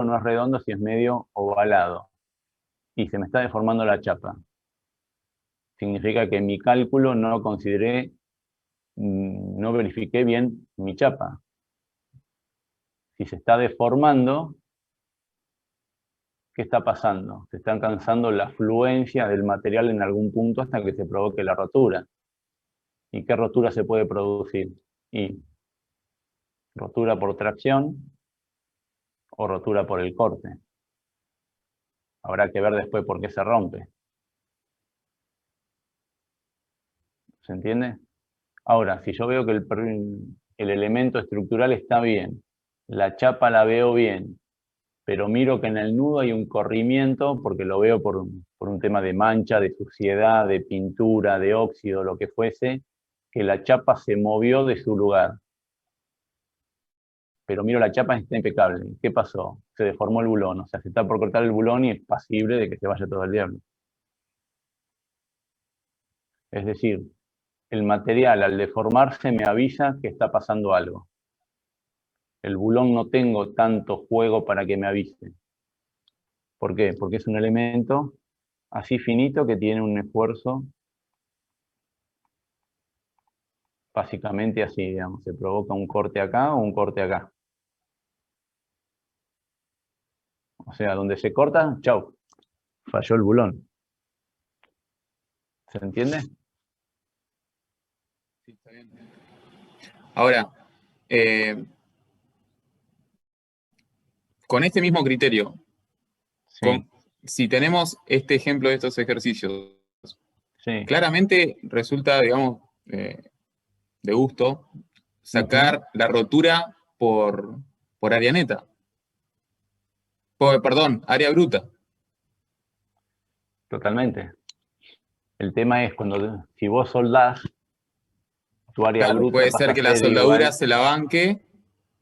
no es redondo, si es medio ovalado. Y se me está deformando la chapa. Significa que en mi cálculo no consideré, no verifiqué bien mi chapa. Si se está deformando, ¿qué está pasando? Se está alcanzando la fluencia del material en algún punto hasta que se provoque la rotura. ¿Y qué rotura se puede producir? Y rotura por tracción o rotura por el corte. Habrá que ver después por qué se rompe. ¿Se entiende? Ahora, si yo veo que el elemento estructural está bien, la chapa la veo bien, pero miro que en el nudo hay un corrimiento, porque lo veo por un tema de mancha, de suciedad, de pintura, de óxido, lo que fuese, que la chapa se movió de su lugar. Pero miro la chapa y está impecable. ¿Qué pasó? Se deformó el bulón, o sea, se está por cortar el bulón y es pasible de que se vaya todo el diablo. Es decir, el material al deformarse me avisa que está pasando algo. El bulón no tengo tanto juego para que me avise. ¿Por qué? Porque es un elemento así finito que tiene un esfuerzo básicamente así, digamos, se provoca un corte acá o un corte acá. O sea, donde se corta, chau, falló el bulón. ¿Se entiende? Sí, está bien. Ahora, con este mismo criterio, Sí, si tenemos este ejemplo de estos ejercicios, sí. claramente resulta, digamos, de gusto sacar la rotura por área neta. Perdón, área bruta. Totalmente. El tema es si vos soldás, tu área Claro, bruta puede pasa ser a que la ser soldadura igual. se la banque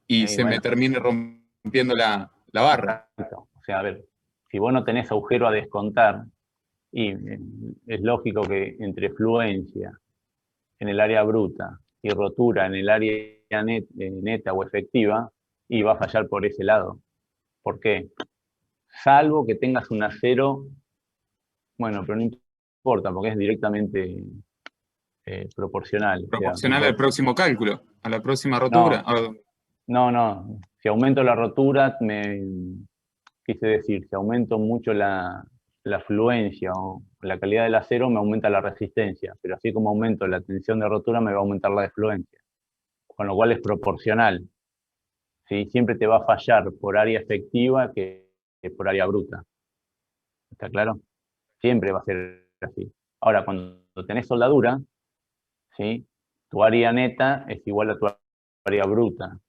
y se me Bueno, termine rompiendo la barra. exacto. O sea, a ver, si vos no tenés agujero a descontar, y es lógico que entre fluencia en el área bruta y rotura en el área neta o efectiva, y va a fallar por ese lado. ¿Por qué? Salvo que tengas un acero, bueno, pero no importa, porque es directamente proporcional. O sea, Proporcional al próximo cálculo, a la próxima rotura. no, no. Si aumento la rotura, quise decir, si aumento mucho la fluencia o la calidad del acero, me aumenta la resistencia. Pero así como aumento la tensión de rotura, me va a aumentar la defluencia. Con lo cual es proporcional. ¿Sí? Siempre te va a fallar por área efectiva que por área bruta. ¿Está claro? Siempre va a ser así. Ahora, cuando tenés soldadura, ¿sí? Tu área neta es igual a tu área bruta.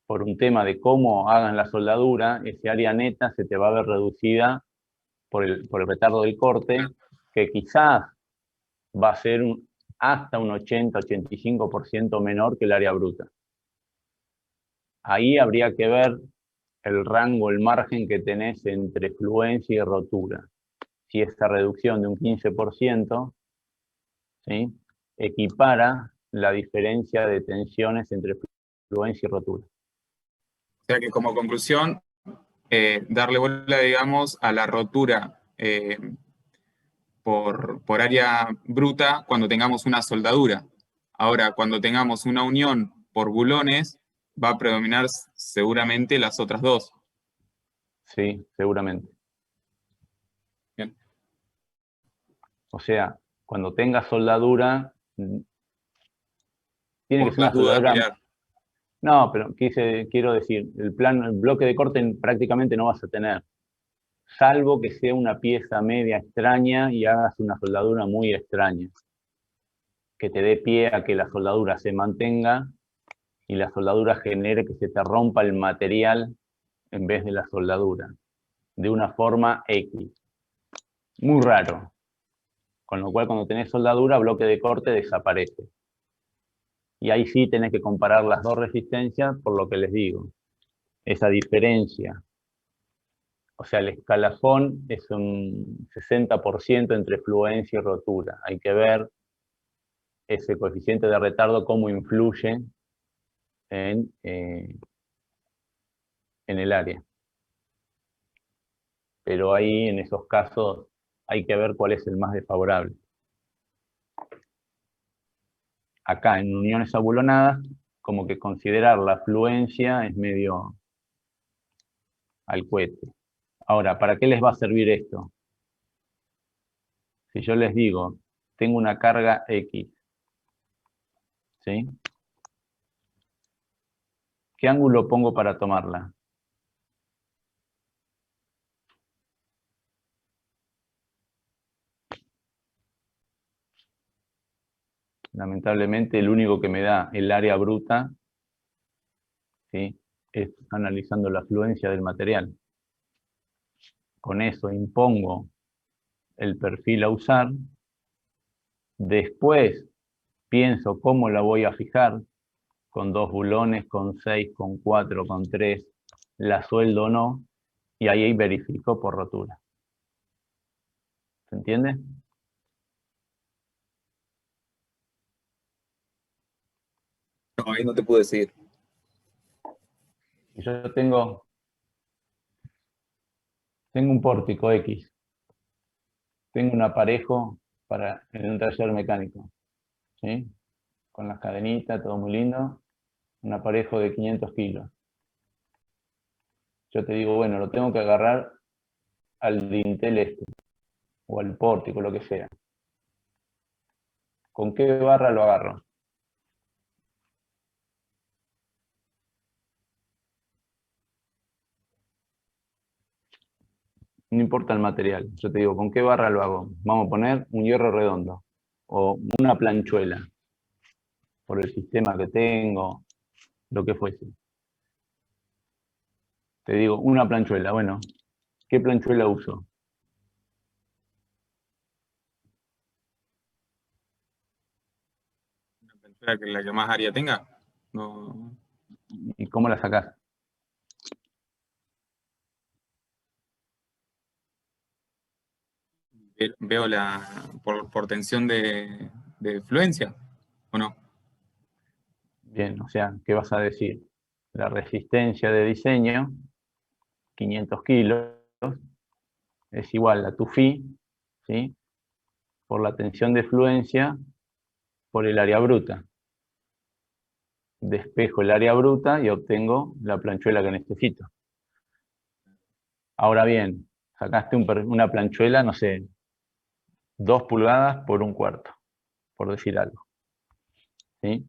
Por un tema de cómo hagan la soldadura, ese área neta se te va a ver reducida por el retardo del corte, que quizás va a ser hasta un 80-85% menor que el área bruta. Ahí habría que ver el rango, el margen que tenés entre fluencia y rotura. Si esa reducción de un 15%, ¿sí? Equipara la diferencia de tensiones entre fluencia y rotura. O sea que como conclusión, darle bola, digamos, a la rotura por área bruta cuando tengamos una soldadura. Ahora, cuando tengamos una unión por bulones, va a predominar seguramente las otras dos. Sí, seguramente. Bien. O sea, cuando tenga soldadura, tiene que Por ser una las dudas, soldadura. mirar. No, pero quiero decir, el bloque de corte prácticamente no vas a tener, salvo que sea una pieza media extraña y hagas una soldadura muy extraña, que te dé pie a que la soldadura se mantenga y la soldadura genere que se te rompa el material en vez de la soldadura, de una forma X. Muy raro. Con lo cual, cuando tenés soldadura, bloque de corte desaparece. Y ahí sí tenés que comparar las dos resistencias por lo que les digo. Esa diferencia. O sea, el escalafón es un 60% entre fluencia y rotura. Hay que ver ese coeficiente de retardo cómo influye en el área. Pero ahí, en esos casos, hay que ver cuál es el más desfavorable. Acá, en uniones abulonadas, como que considerar la fluencia es medio al cohete. Ahora, ¿para qué les va a servir esto? Si yo les digo, tengo una carga X, ¿sí? ¿Qué ángulo pongo para tomarla? Lamentablemente, el único que me da el área bruta, ¿sí?, es analizando la fluencia del material. Con eso impongo el perfil a usar. Después pienso cómo la voy a fijar, con 2 bulones, con 6, con 4, con 3, la sueldo o no, y ahí verifico por rotura. ¿Se entiende? No, ahí no te puedo decir. Y yo tengo un pórtico X, tengo un aparejo en un taller mecánico, ¿sí?, con las cadenitas, todo muy lindo, un aparejo de 500 kilos. Yo te digo, bueno, lo tengo que agarrar al dintel este, o al pórtico, lo que sea. ¿Con qué barra lo agarro? No importa el material. Yo te digo, ¿con qué barra lo hago? Vamos a poner un hierro redondo o una planchuela, por el sistema que tengo, lo que fuese. Te digo, una planchuela. Bueno, ¿qué planchuela uso? La que más área tenga. No. ¿Y cómo la sacás? Veo por tensión de fluencia, ¿o no? Bien, o sea, ¿qué vas a decir? La resistencia de diseño, 500 kilos, es igual a tu phi, ¿sí?, por la tensión de fluencia por el área bruta. Despejo el área bruta y obtengo la planchuela que necesito. Ahora bien, sacaste una planchuela, no sé, 2 pulgadas por 1/4, por decir algo, ¿sí?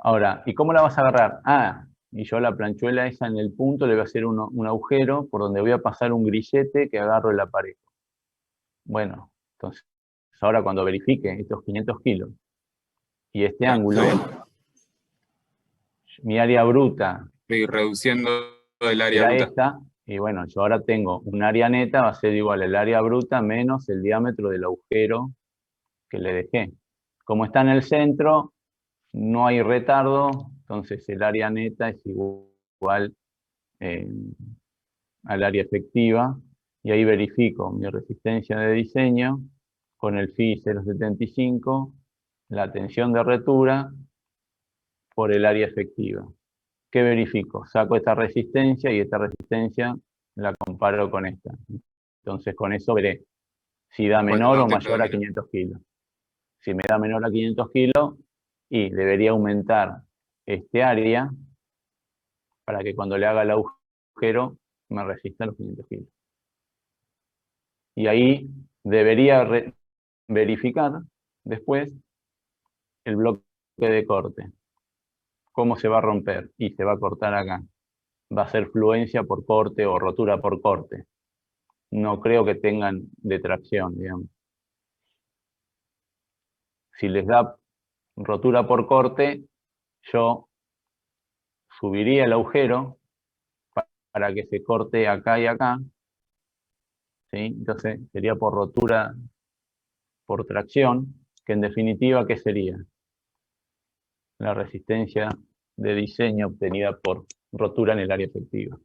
Ahora, ¿y cómo la vas a agarrar? Ah, y yo a la planchuela esa en el punto le voy a hacer un agujero por donde voy a pasar un grillete que agarro el aparejo. Bueno, entonces, ahora cuando verifique estos 500 kilos y este ángulo, mi área bruta Estoy reduciendo el área era bruta. esta, y bueno, yo ahora tengo un área neta, va a ser igual el área bruta menos el diámetro del agujero que le dejé. Como está en el centro, no hay retardo, entonces el área neta es igual al área efectiva, y ahí verifico mi resistencia de diseño con el phi 0,75, la tensión de retura por el área efectiva. ¿Qué verifico? Saco esta resistencia y esta resistencia la comparo con esta. Entonces con eso veré si da ¿Cuál menor o te mayor a predomina? 500 kilos. Si me da menor a 500 kilos, y debería aumentar este área para que cuando le haga el agujero me resista los 500 kilos. Y ahí debería verificar después el bloque de corte. ¿Cómo se va a romper? Y se va a cortar acá. Va a ser fluencia por corte o rotura por corte. No creo que tengan detracción, digamos. Si les da rotura por corte, yo subiría el agujero para que se corte acá y acá, ¿sí? Entonces sería por rotura por tracción, que en definitiva, ¿qué sería? La resistencia de diseño obtenida por rotura en el área efectiva.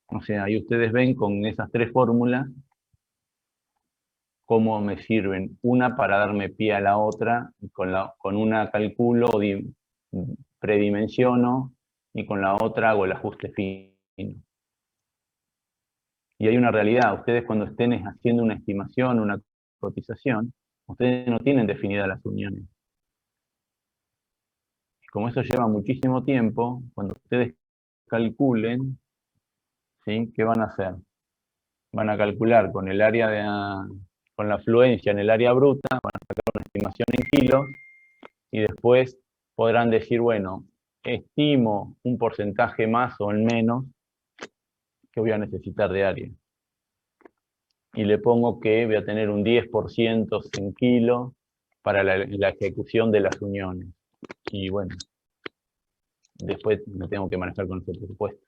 O sea, ahí ustedes ven con esas 3 fórmulas cómo me sirven. Una para darme pie a la otra, y con una calculo, predimensiono, y con la otra hago el ajuste fino. Y hay una realidad, ustedes cuando estén haciendo una estimación, una cotización, ustedes no tienen definidas las uniones. Como eso lleva muchísimo tiempo, cuando ustedes calculen, ¿sí? ¿Qué van a hacer? Van a calcular con el área con la afluencia en el área bruta, van a sacar una estimación en kilos, y después podrán decir, bueno, estimo un porcentaje más o en menos que voy a necesitar de área. Y le pongo que voy a tener un 10% en kilos para la ejecución de las uniones. Y bueno, después me tengo que manejar con ese presupuesto.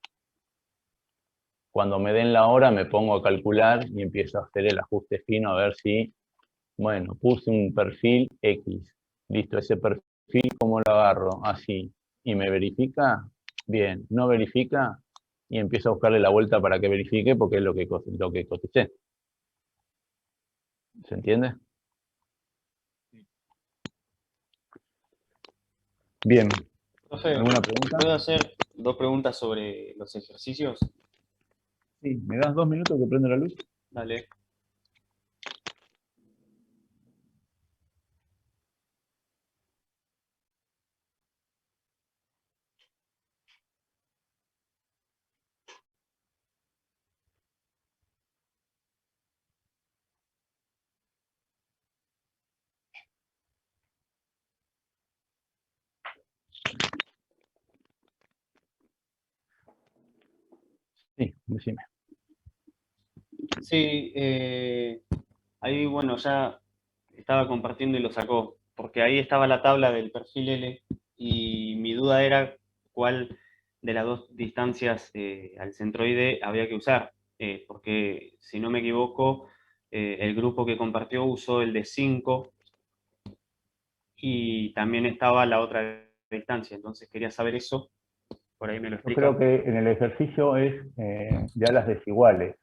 Cuando me den la hora me pongo a calcular y empiezo a hacer el ajuste fino a ver si, bueno, puse un perfil X. Listo, ese perfil, ¿cómo lo agarro? Así. ¿Y me verifica? Bien. ¿No verifica? Y empiezo a buscarle la vuelta para que verifique porque es lo que coticé. ¿Se entiende? Bien. Profe, ¿Alguna pregunta? ¿puedo hacer 2 preguntas sobre los ejercicios? Sí, ¿me das 2 minutos que prendo la luz? Dale. Sí, decime. Sí, ahí bueno, ya estaba compartiendo y lo sacó, porque ahí estaba la tabla del perfil L y mi duda era cuál de las dos distancias al centroide había que usar, porque si no me equivoco, el grupo que compartió usó el de 5 y también estaba la otra distancia, entonces quería saber eso, por ahí me lo Yo creo explica. que en el ejercicio es ya las desiguales,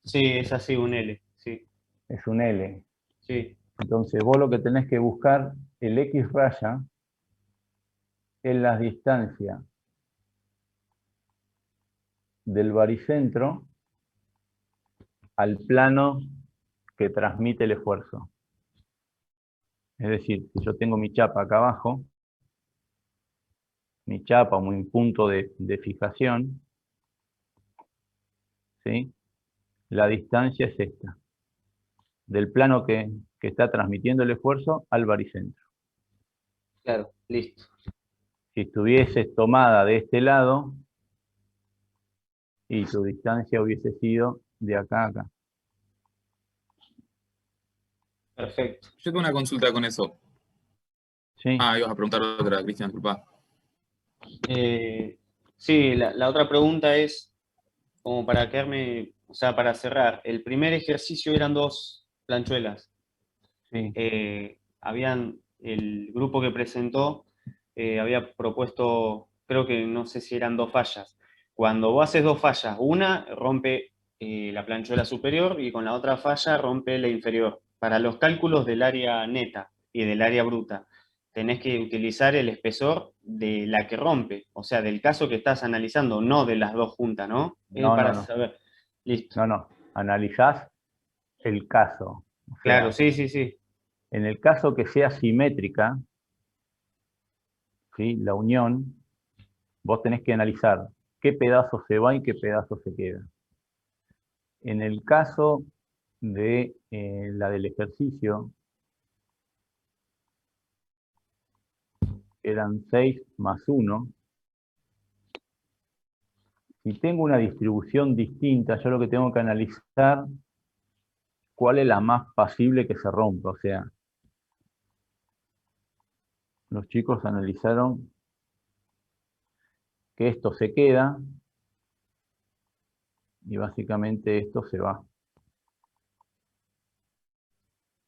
Sí, es así, un L, sí, es un L. sí, Entonces vos lo que tenés que buscar, el X raya, es la distancia del baricentro al plano que transmite el esfuerzo. Es decir, si yo tengo mi chapa acá abajo, mi chapa o mi punto de fijación, ¿sí? La distancia es esta, del plano que está transmitiendo el esfuerzo al baricentro. claro, listo. Si estuvieses tomada de este lado, y tu distancia hubiese sido de acá a acá. Perfecto. Yo tengo una consulta con eso. ¿Sí? Ah, ibas a preguntar otra, Cristian, disculpa. Sí, la otra pregunta es, como para quedarme, o sea, para cerrar, el primer ejercicio eran 2 planchuelas. Sí. El grupo que presentó había propuesto, creo que no sé si eran 2 fallas. Cuando vos haces 2 fallas, una rompe la planchuela superior y con la otra falla rompe la inferior. Para los cálculos del área neta y del área bruta, tenés que utilizar el espesor de la que rompe, o sea, del caso que estás analizando, no de las dos juntas, ¿no? No, Para no, no. saber. Listo. No, no. Analizás el caso. O Claro, sea, sí, sí, sí. en el caso que sea simétrica, ¿sí? La unión, vos tenés que analizar qué pedazo se va y qué pedazo se queda. En el caso de la del ejercicio, eran 6 más 1. Si tengo una distribución distinta, yo lo que tengo que analizar cuál es la más pasible que se rompa. O sea, los chicos analizaron que esto se queda y básicamente esto se va.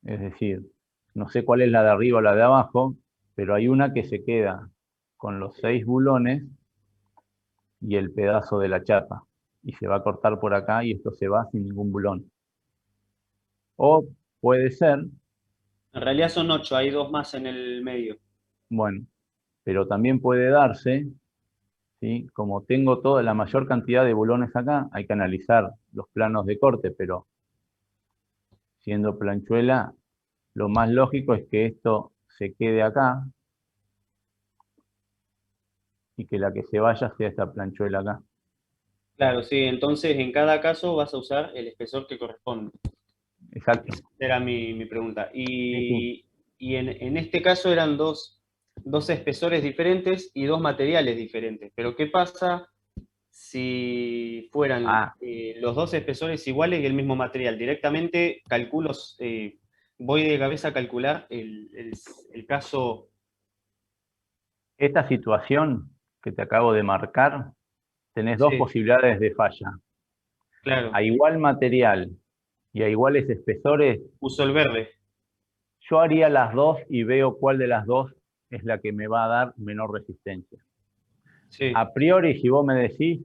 Es decir, no sé cuál es la de arriba o la de abajo, pero hay una que se queda con los 6 bulones y el pedazo de la chapa. Y se va a cortar por acá y esto se va sin ningún bulón. O puede ser, En realidad son 8, hay 2 más en el medio. bueno, pero también puede darse, ¿sí? Como tengo toda la mayor cantidad de bulones acá, hay que analizar los planos de corte, pero siendo planchuela, lo más lógico es que esto se quede acá y que la que se vaya sea esta planchuela acá. Claro, sí, entonces en cada caso vas a usar el espesor que corresponde. Exacto. Esa era mi pregunta. Sí, sí. Y en este caso eran dos espesores diferentes y 2 materiales diferentes. Pero ¿qué pasa si fueran Ah, los 2 espesores iguales y el mismo material? Directamente calculo, voy de cabeza a calcular el caso. esta situación que te acabo de marcar, tenés dos Sí, posibilidades de falla. claro, A igual material y a iguales espesores, uso el verde. yo haría las dos y veo cuál de las dos es la que me va a dar menor resistencia. Sí, A priori, si vos me decís,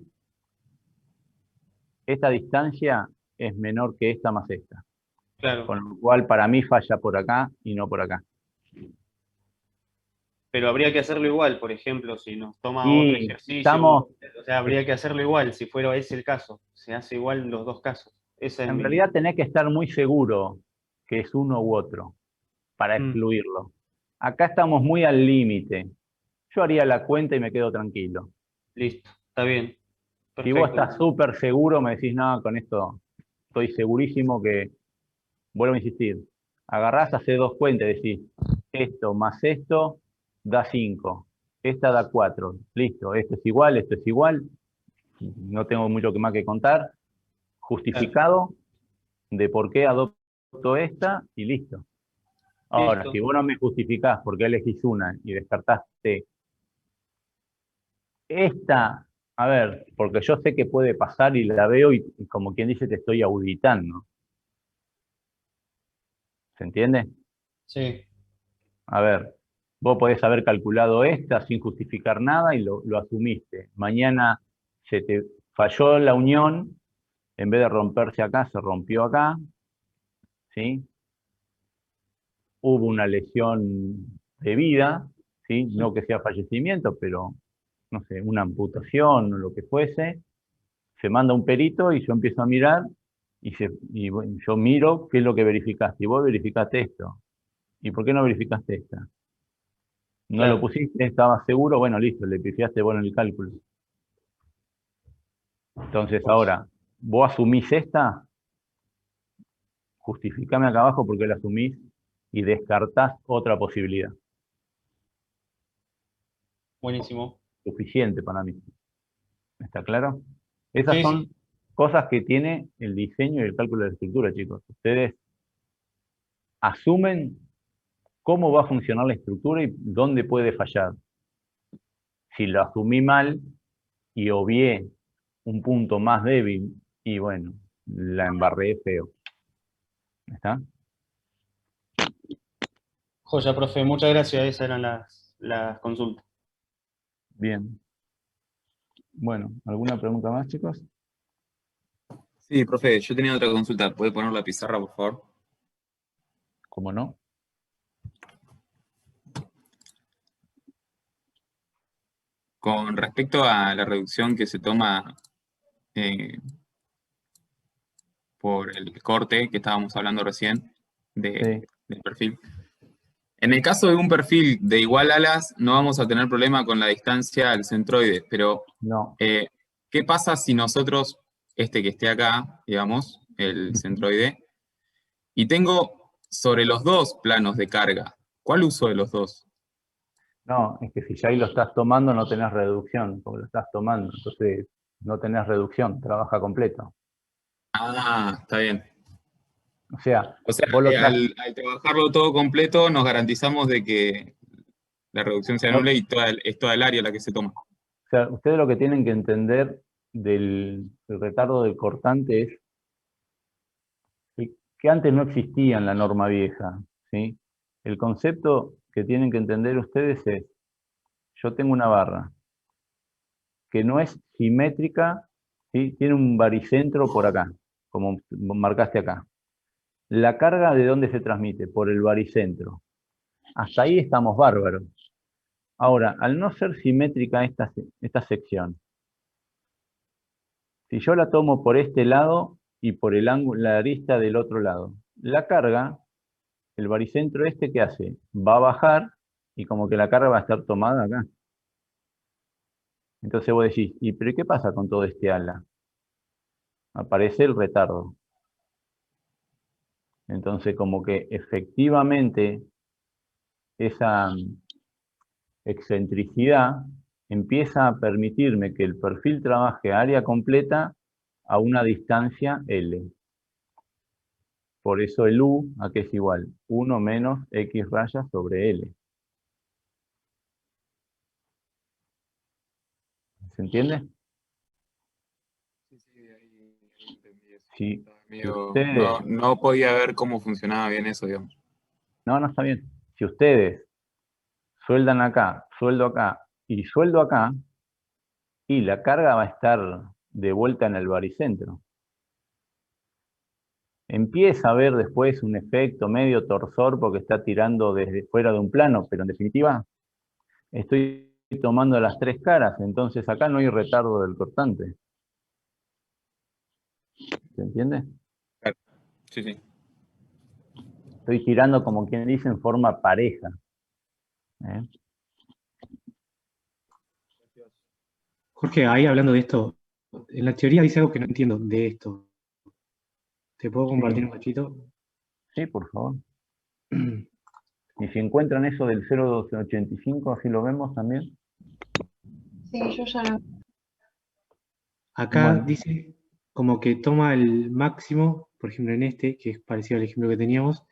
esta distancia es menor que esta más esta. claro. Con lo cual, para mí falla por acá y no por acá. Pero habría que hacerlo igual, por ejemplo, si nos toma otro Y ejercicio, estamos, o sea, habría que hacerlo igual, si fuera ese el caso. Se hace igual en los dos casos. Esa es en mi... realidad tenés que estar muy seguro que es uno u otro para Mm, excluirlo. Acá estamos muy al límite. Yo haría la cuenta y me quedo tranquilo. listo, está bien, Si vos perfecto. estás súper seguro, me decís, no, con esto estoy segurísimo que, vuelvo a insistir, agarrás, hacés dos cuentas y decís, esto más esto da 5, esta da 4, listo, esto es igual, no tengo mucho que más que contar, Claro, justificado de por qué adopto esta y listo. Ahora, listo. si vos no me justificás por qué elegís una y descartaste esta, a ver, porque yo sé que puede pasar y la veo y como quien dice te estoy auditando, ¿se entiende? Sí, A ver, vos podés haber calculado esta sin justificar nada y lo asumiste. Mañana se te falló la unión, en vez de romperse acá, se rompió acá, ¿sí? Hubo una lesión de vida, ¿sí? No que sea fallecimiento, pero, no sé, una amputación o lo que fuese. Se manda un perito y yo empiezo a mirar y bueno, yo miro qué es lo que verificaste. Y vos verificaste esto. ¿Y por qué no verificaste esta? No lo claro. pusiste, estabas seguro, bueno, listo, le pifiaste vos en el cálculo. Entonces Pues, ahora, vos asumís esta, justificame acá abajo porque la asumís y descartás otra posibilidad. buenísimo. Suficiente para mí. ¿Está claro? Esas Sí, sí. son cosas que tiene el diseño y el cálculo de la estructura, chicos. Ustedes asumen cómo va a funcionar la estructura y dónde puede fallar. Si lo asumí mal y obvié un punto más débil, y bueno, la embarré feo. ¿Está? Joya, profe, muchas gracias. Esas eran las consultas. Bien. Bueno, ¿alguna pregunta más, chicos? Sí, profe, yo tenía otra consulta. ¿Puede poner la pizarra, por favor? ¿Cómo no? Con respecto a la reducción que se toma eh, por el corte que estábamos hablando recién Sí, del perfil. En el caso de un perfil de igual alas, no vamos a tener problema con la distancia al centroide, pero no. eh, ¿qué pasa si nosotros, este que esté acá, digamos, el Ujú. centroide, y tengo sobre los dos planos de carga? ¿Cuál uso de los dos? No, es que si ya ahí lo estás tomando, no tenés reducción, porque lo estás tomando. Entonces, no tenés reducción, trabaja completo. Ah, está bien. O sea, O sea, vos lo estás. al trabajarlo todo completo, nos garantizamos de que la reducción se No, anule y es toda el área la que se toma. o sea, ustedes lo que tienen que entender del retardo del cortante es que antes no existía en la norma vieja, ¿sí? El concepto que tienen que entender ustedes es, yo tengo una barra que no es simétrica, ¿sí? Tiene un baricentro por acá, como marcaste acá. La carga, ¿de dónde se transmite? Por el baricentro. Hasta ahí estamos bárbaros. Ahora, al no ser simétrica esta sección, si yo la tomo por este lado y por el ángulo, la arista del otro lado, la carga, el baricentro este, ¿qué hace? Va a bajar y como que la carga va a estar tomada acá. Entonces vos decís, ¿y pero qué pasa con todo este ala? Aparece el retardo. Entonces como que efectivamente esa excentricidad empieza a permitirme que el perfil trabaje área completa a una distancia L. Por eso el U, ¿a qué es igual? 1 menos X rayas sobre L. ¿Se entiende? Sí, ahí entendí eso. Si No, ustedes... no podía ver cómo funcionaba bien eso, digamos. No, no está bien. Si ustedes sueldan acá, sueldo acá y sueldo acá, y la carga va a estar de vuelta en el baricentro. Empieza a haber después un efecto medio torsor porque está tirando desde fuera de un plano, pero en definitiva estoy tomando las tres caras, entonces acá no hay retardo del cortante. ¿Se entiende? Claro. Sí, sí. Estoy tirando, como quien dice, en forma pareja. ¿Eh? Jorge, ahí hablando de esto, en la teoría dice algo que no entiendo de esto. ¿Te puedo compartir un cachito? Sí, por favor. Y si encuentran eso del 0,285, así lo vemos también. Sí, yo ya lo... Acá Bueno. dice como que toma el máximo, por ejemplo en este, que es parecido al ejemplo que teníamos,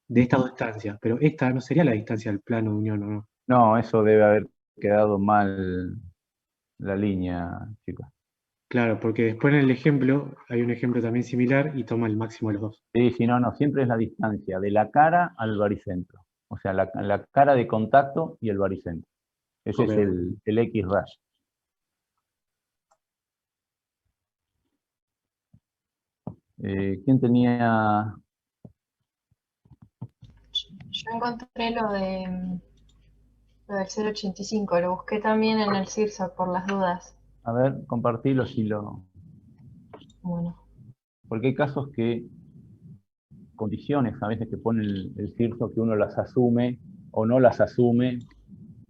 de estas dos distancias, pero esta no sería la distancia del plano de unión, ¿o no? No, eso debe haber quedado mal la línea, chicos. Claro, porque después en el ejemplo, hay un ejemplo también similar y toma el máximo de los dos. Sí, sí, no, siempre es la distancia de la cara al baricentro. O sea, la cara de contacto y el baricentro. Ese Ok. es el X raya. ¿Quién tenía? Yo encontré lo del 0,85, lo busqué también en el CIRSA por las dudas. A ver, compartilo si lo... Bueno, Porque hay casos que, condiciones a veces que pone el CIRSO que uno las asume o no las asume,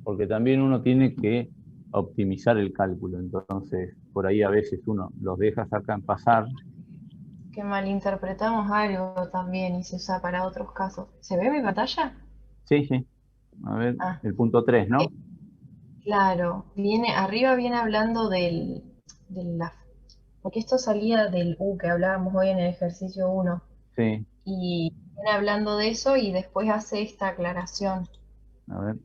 porque también uno tiene que optimizar el cálculo. Entonces, por ahí a veces uno los deja sacar, pasar. que malinterpretamos algo también y se usa para otros casos. ¿Se ve mi pantalla? Sí, sí. A ver, Ah, el punto 3, ¿no? claro, arriba viene hablando de la, porque esto salía del U que hablábamos hoy en el ejercicio 1, Sí. y viene hablando de eso y después hace esta aclaración. A ver.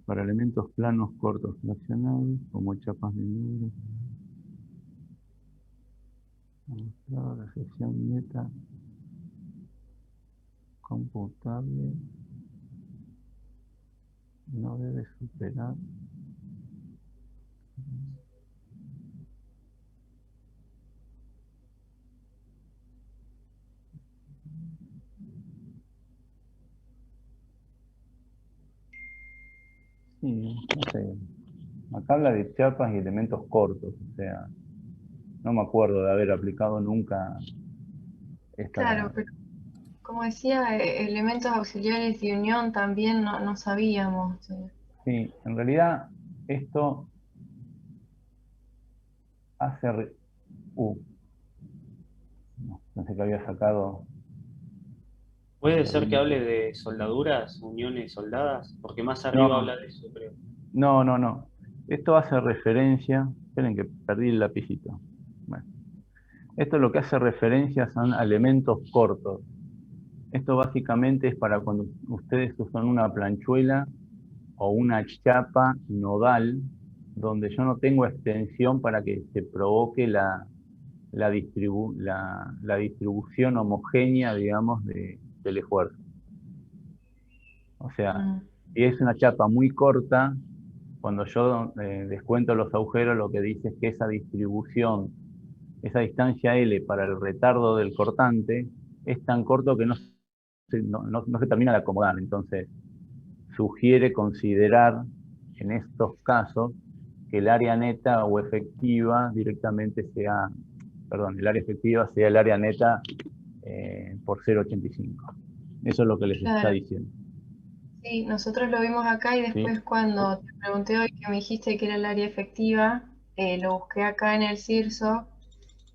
Para elementos planos cortos fraccionados, como chapas de números. La sección meta computable no debe superar. Sí, no sé. Acá habla de chapas y elementos cortos, o sea, no me acuerdo de haber aplicado nunca Claro, esta... pero como decía, elementos auxiliares de unión también no sabíamos. Sí, en realidad esto hace... no, pensé que había sacado... ¿Puede ser que hable de soldaduras, uniones soldadas? Porque más arriba No, habla de eso, creo. no. Esto hace referencia... Esperen que perdí el lapicito. Bueno. Esto lo que hace referencia son a elementos cortos. Esto básicamente es para cuando ustedes usan una planchuela o una chapa nodal, donde yo no tengo extensión para que se provoque la distribución homogénea, digamos, del esfuerzo. O sea, Mm. si es una chapa muy corta, cuando yo descuento los agujeros, lo que dice es que esa distribución, esa distancia L para el retardo del cortante, es tan corto que no se termina de acomodar. Entonces, sugiere considerar en estos casos que el área neta o efectiva directamente sea, perdón, el área efectiva sea el área neta por 0,85. Eso es lo que les está Claro. diciendo. Sí, nosotros lo vimos acá y después ¿Sí? cuando te pregunté hoy que me dijiste que era el área efectiva, lo busqué acá en el CIRSO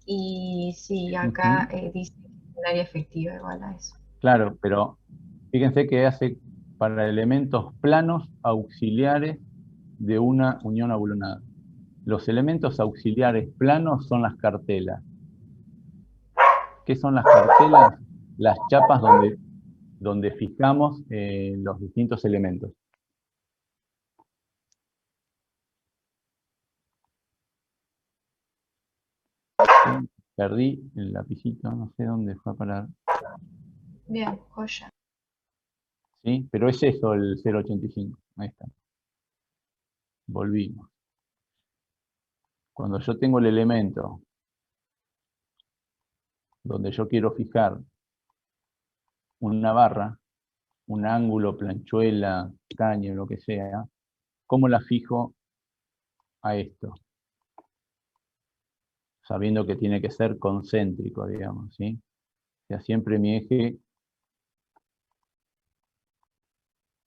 y sí, acá dice que es el área efectiva igual a eso. Claro, pero fíjense que hace para elementos planos auxiliares de una unión abulonada. Los elementos auxiliares planos son las cartelas. ¿Qué son las cartelas? Las chapas donde fijamos los distintos elementos. ¿Sí? Perdí el lapicito, no sé dónde fue a parar. Bien, joya. ¿Sí? Pero es eso el 0,85. Ahí está. Volvimos. Cuando yo tengo el elemento donde yo quiero fijar una barra, un ángulo, planchuela, caño, lo que sea, ¿cómo la fijo a esto? Sabiendo que tiene que ser concéntrico, digamos, ¿sí? O sea, siempre mi eje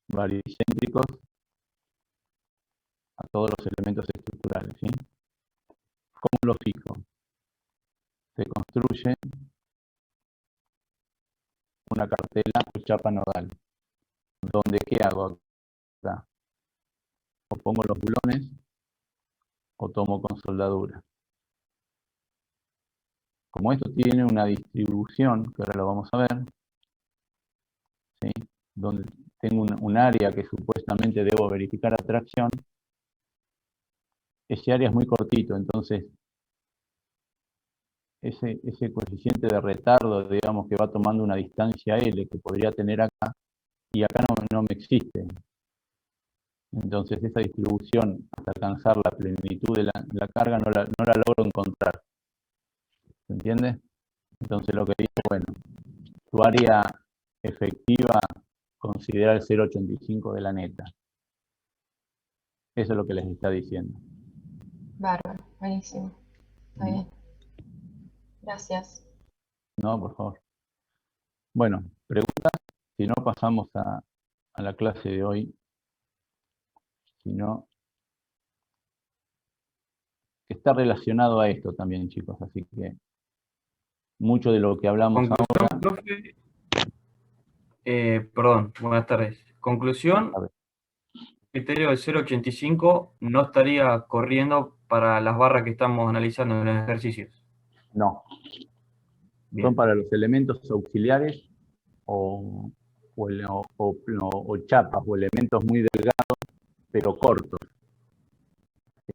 baricéntricos a todos los elementos estructurales, ¿sí? ¿Cómo lo fijo? Se construye una cartela o chapa nodal, donde ¿qué hago acá? O pongo los bulones o tomo con soldadura. Como esto tiene una distribución, que ahora lo vamos a ver, ¿sí? Donde tengo un área que supuestamente debo verificar atracción, ese área es muy cortito, entonces ese coeficiente de retardo, digamos, que va tomando una distancia L que podría tener acá, y acá no me existe. Entonces esa distribución hasta alcanzar la plenitud de la carga no la logro encontrar. ¿Se entiende? Entonces lo que dice, bueno, tu área efectiva considera el 0,85 de la neta. Eso es lo que les está diciendo. Bárbaro, buenísimo. Está bien. Gracias. No, por favor. Bueno, preguntas. Si no, pasamos a la clase de hoy. Si no, está relacionado a esto también, chicos. Así que mucho de lo que hablamos Conclusión, ahora. profe. Perdón, buenas tardes. Conclusión, A ver, el criterio del 0,85 no estaría corriendo para las barras que estamos analizando en los ejercicios. no, son Bien. para los elementos auxiliares o chapas o elementos muy delgados, pero cortos. ¿Sí?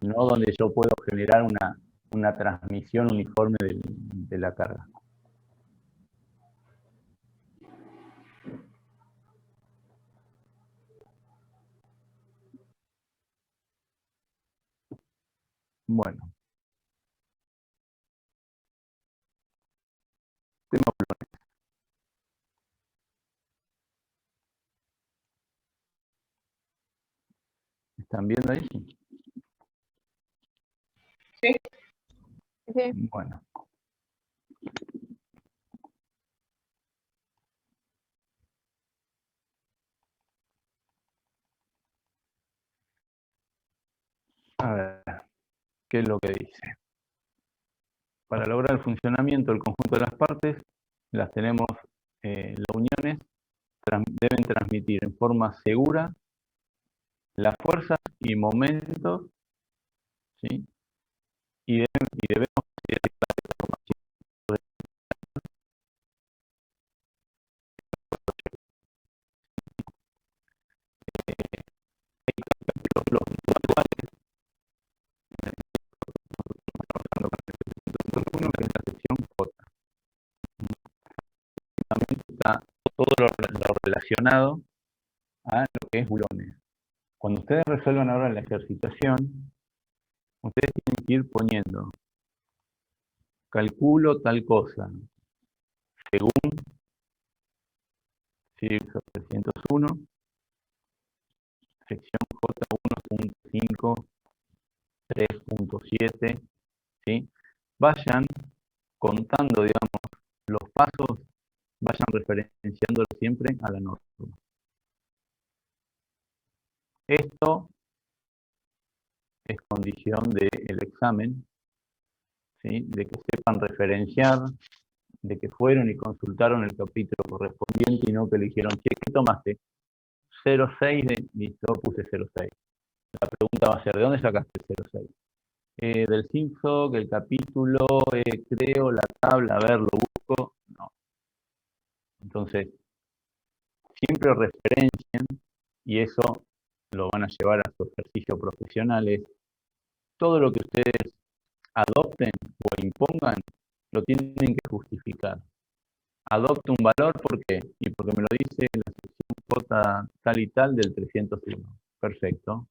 No donde yo puedo generar una transmisión uniforme de la carga. Bueno. Tema bulones. ¿Están viendo ahí? Sí. Sí. Bueno. A ver, ¿qué es lo que dice? Para lograr el funcionamiento del conjunto de las partes, las tenemos, las uniones deben transmitir en forma segura las fuerzas y momentos, ¿sí? Y debemos considerar la información de los actuales, uno que es la sección J. Está todo lo relacionado a lo que es bulones. Cuando ustedes resuelvan ahora la ejercitación, ustedes tienen que ir poniendo, calculo tal cosa, según CIRSO 301, sección J1.5, 3.7, ¿sí? Vayan contando, digamos, los pasos, vayan referenciándolo siempre a la norma. Esto es condición del examen, ¿sí? De que sepan referenciar, de que fueron y consultaron el capítulo correspondiente y no que le dijeron, che, ¿qué tomaste? 0,6, listo, puse 0,6. La pregunta va a ser, ¿de dónde sacaste el 0,6? Del CIRSO, que el capítulo, creo, la tabla, a ver, lo busco. No. Entonces, siempre referencien, y eso lo van a llevar a su ejercicio profesional, es todo lo que ustedes adopten o impongan, lo tienen que justificar. Adopte un valor, ¿por qué? Y porque me lo dice la sección J tal y tal del 301. Perfecto.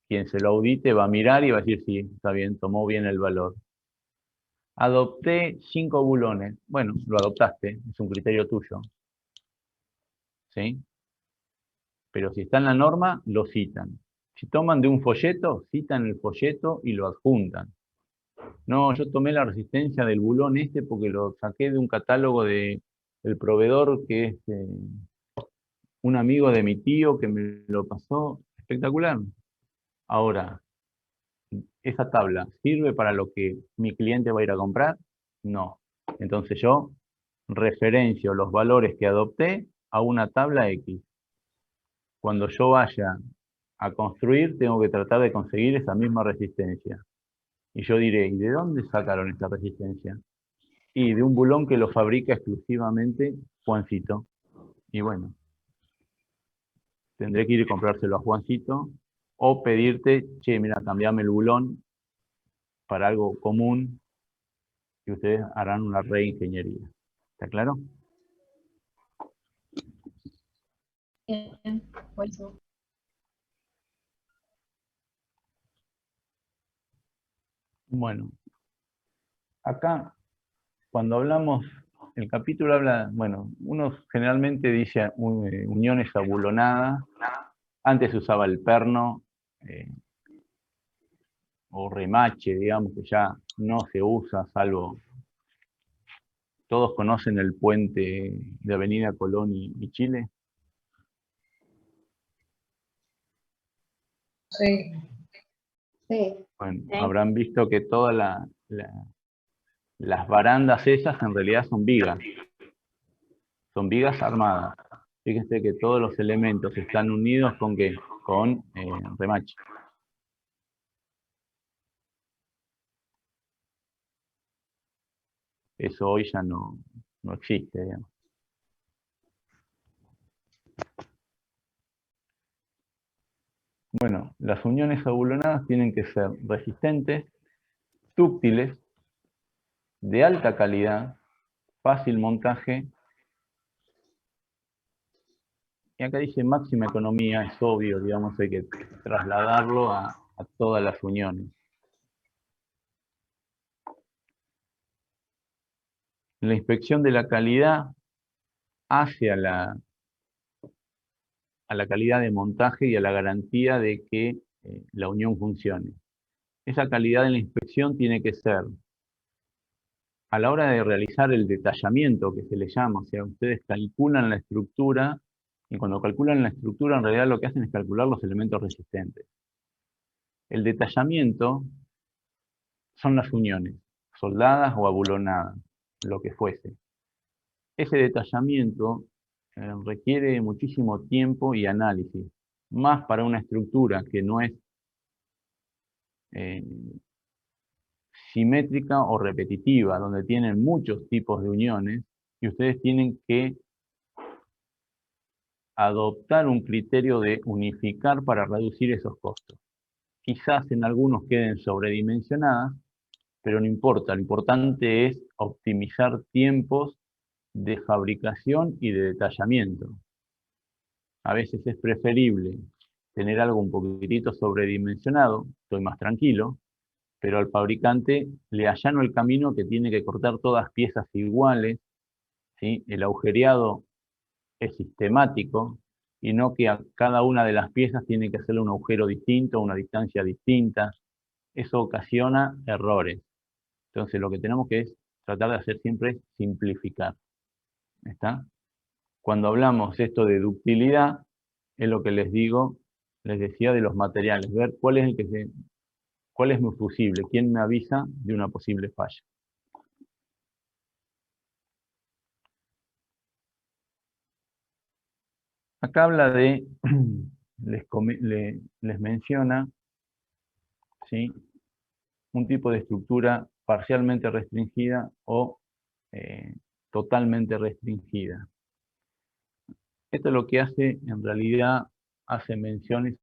Quien se lo audite va a mirar y va a decir, sí, está bien, tomó bien el valor. Adopté 5 bulones. Bueno, lo adoptaste, es un criterio tuyo. ¿Sí? Pero si está en la norma, lo citan. Si toman de un folleto, citan el folleto y lo adjuntan. No, yo tomé la resistencia del bulón este porque lo saqué de un catálogo del proveedor que es un amigo de mi tío que me lo pasó. Espectacular. Ahora, ¿esa tabla sirve para lo que mi cliente va a ir a comprar? No. Entonces yo referencio los valores que adopté a una tabla X. Cuando yo vaya a construir, tengo que tratar de conseguir esa misma resistencia. Y yo diré, ¿y de dónde sacaron esta resistencia? Y de un bulón que lo fabrica exclusivamente Juancito. Y bueno, tendré que ir a comprárselo a Juancito o pedirte, che, mira, cambiame el bulón para algo común y ustedes harán una reingeniería. ¿Está claro? Bien, buenísimo. Bueno, acá cuando hablamos, el capítulo habla, bueno, uno generalmente dice uniones abulonadas. Antes se usaba el perno o remache, digamos, que ya no se usa, salvo todos conocen el puente de Avenida Colón y Chile. Sí. Sí. Bueno, habrán visto que todas las barandas esas en realidad son vigas. Son vigas armadas. Fíjense que todos los elementos están unidos con ¿qué? Con remache. Eso hoy ya no existe, digamos. Bueno, las uniones abulonadas tienen que ser resistentes, dúctiles, de alta calidad, fácil montaje. Y acá dice máxima economía, es obvio, digamos, hay que trasladarlo a todas las uniones. La inspección de la calidad hace a la calidad de montaje y a la garantía de que la unión funcione. Esa calidad en la inspección tiene que ser, a la hora de realizar el detallamiento que se le llama, o sea, ustedes calculan la estructura, y cuando calculan la estructura en realidad lo que hacen es calcular los elementos resistentes. El detallamiento son las uniones, soldadas o abulonadas, lo que fuese. Ese detallamiento requiere muchísimo tiempo y análisis, más para una estructura que no es simétrica o repetitiva, donde tienen muchos tipos de uniones, y ustedes tienen que adoptar un criterio de unificar para reducir esos costos. Quizás en algunos queden sobredimensionadas, pero no importa, lo importante es optimizar tiempos de fabricación y de detallamiento. A veces es preferible tener algo un poquitito sobredimensionado, estoy más tranquilo, pero al fabricante le allano el camino que tiene que cortar todas piezas iguales ¿sí? El agujereado es sistemático y no que a cada una de las piezas tiene que hacerle un agujero distinto, una distancia distinta. Eso ocasiona errores. Entonces lo que tenemos que es tratar de hacer siempre es simplificar. ¿Está? Cuando hablamos esto de ductilidad, es lo que les decía de los materiales, ver cuál es cuál es mi fusible, quién me avisa de una posible falla. Acá habla de, les menciona, ¿sí?, un tipo de estructura parcialmente restringida o totalmente restringida. Esto lo que hace, en realidad, hace menciones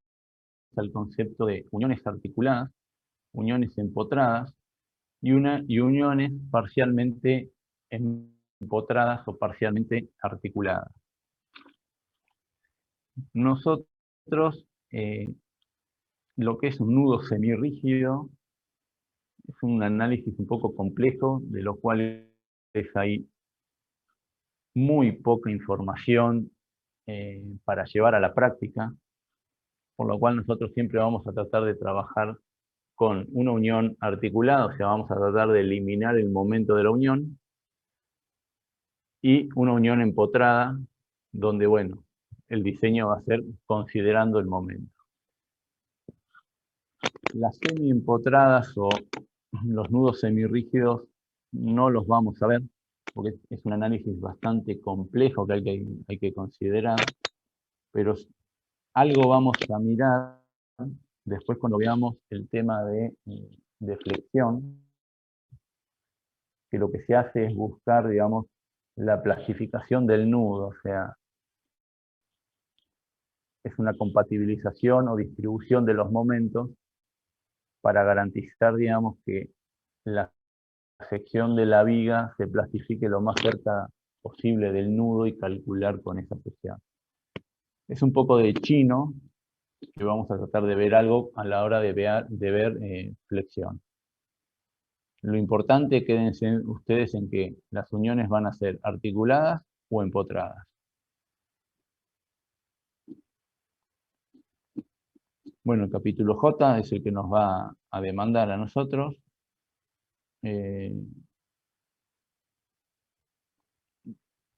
al concepto de uniones articuladas, uniones empotradas y uniones parcialmente empotradas o parcialmente articuladas. Nosotros, lo que es un nudo semirrígido, es un análisis un poco complejo, de lo cual hay muy poca información para llevar a la práctica, por lo cual nosotros siempre vamos a tratar de trabajar con una unión articulada, o sea, vamos a tratar de eliminar el momento de la unión, y una unión empotrada, donde, bueno, el diseño va a ser considerando el momento. Las semi-empotradas o los nudos semirrígidos no los vamos a ver, porque es un análisis bastante complejo que hay que considerar, pero algo vamos a mirar después cuando veamos el tema de flexión, que lo que se hace es buscar, digamos, la plastificación del nudo, o sea, es una compatibilización o distribución de los momentos para garantizar, digamos, que la sección de la viga se plastifique lo más cerca posible del nudo y calcular con esa sección. Es un poco de chino, que vamos a tratar de ver algo a la hora de ver flexión. Lo importante, quédense ustedes en que las uniones van a ser articuladas o empotradas. Bueno, el capítulo J es el que nos va a demandar a nosotros.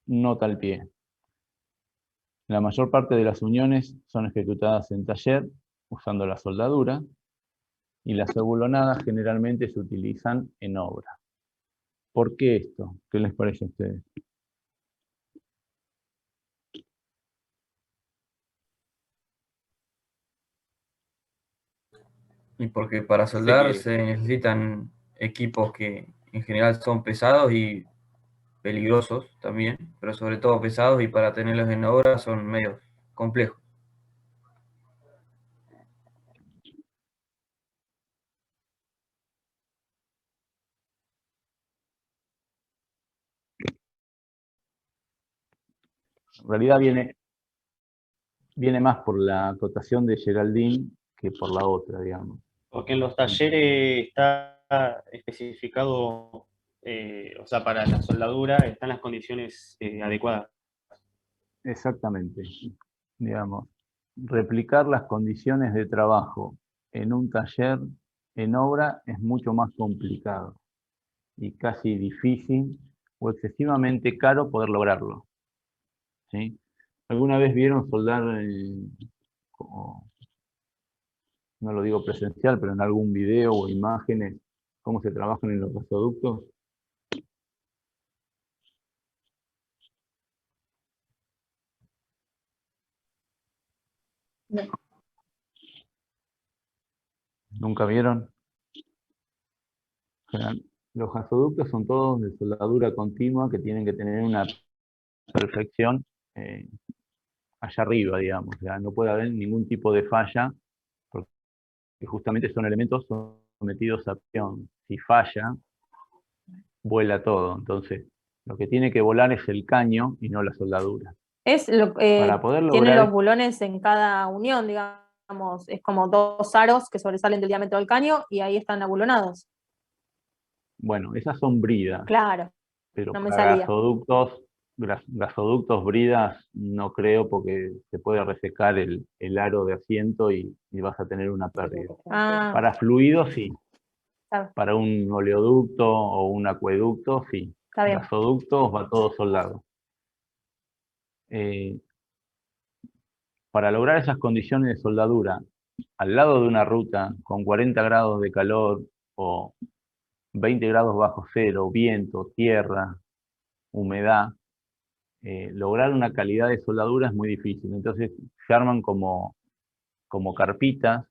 Nota al pie. La mayor parte de las uniones son ejecutadas en taller, usando la soldadura, y las abulonadas generalmente se utilizan en obra. ¿Por qué esto? ¿Qué les parece a ustedes? Y porque para soldar se necesitan equipos que en general son pesados y peligrosos también, pero sobre todo pesados, y para tenerlos en obra son medio complejos. En realidad viene más por la acotación de Geraldine que por la otra, digamos. Porque en los talleres está especificado, o sea, para la soldadura están las condiciones adecuadas. Exactamente. Digamos, replicar las condiciones de trabajo en un taller, en obra, es mucho más complicado y casi difícil o excesivamente caro poder lograrlo. ¿Sí? ¿Alguna vez vieron soldar, no lo digo presencial, pero en algún video o imágenes, cómo se trabajan en los gasoductos? No. ¿Nunca vieron? O sea, los gasoductos son todos de soldadura continua que tienen que tener una perfección allá arriba, digamos. O sea, no puede haber ningún tipo de falla, porque justamente son elementos sometidos a presión. Si falla, vuela todo. Entonces, lo que tiene que volar es el caño y no la soldadura. Para poder Tienen lograr los bulones en cada unión, digamos, es como dos aros que sobresalen del diámetro del caño y ahí están abulonados. bueno, esas son bridas, Claro, pero no me para salía. gasoductos gasoductos, bridas, no creo, porque se puede resecar el aro de asiento y vas a tener una pérdida. Ah, Para fluidos, sí. está, Para un oleoducto o un acueducto, sí. está bien. Gasoductos va todo soldado. Para lograr esas condiciones de soldadura, al lado de una ruta con 40 grados de calor o 20 grados bajo cero, viento, tierra, humedad, lograr una calidad de soldadura es muy difícil. Entonces se arman como carpitas,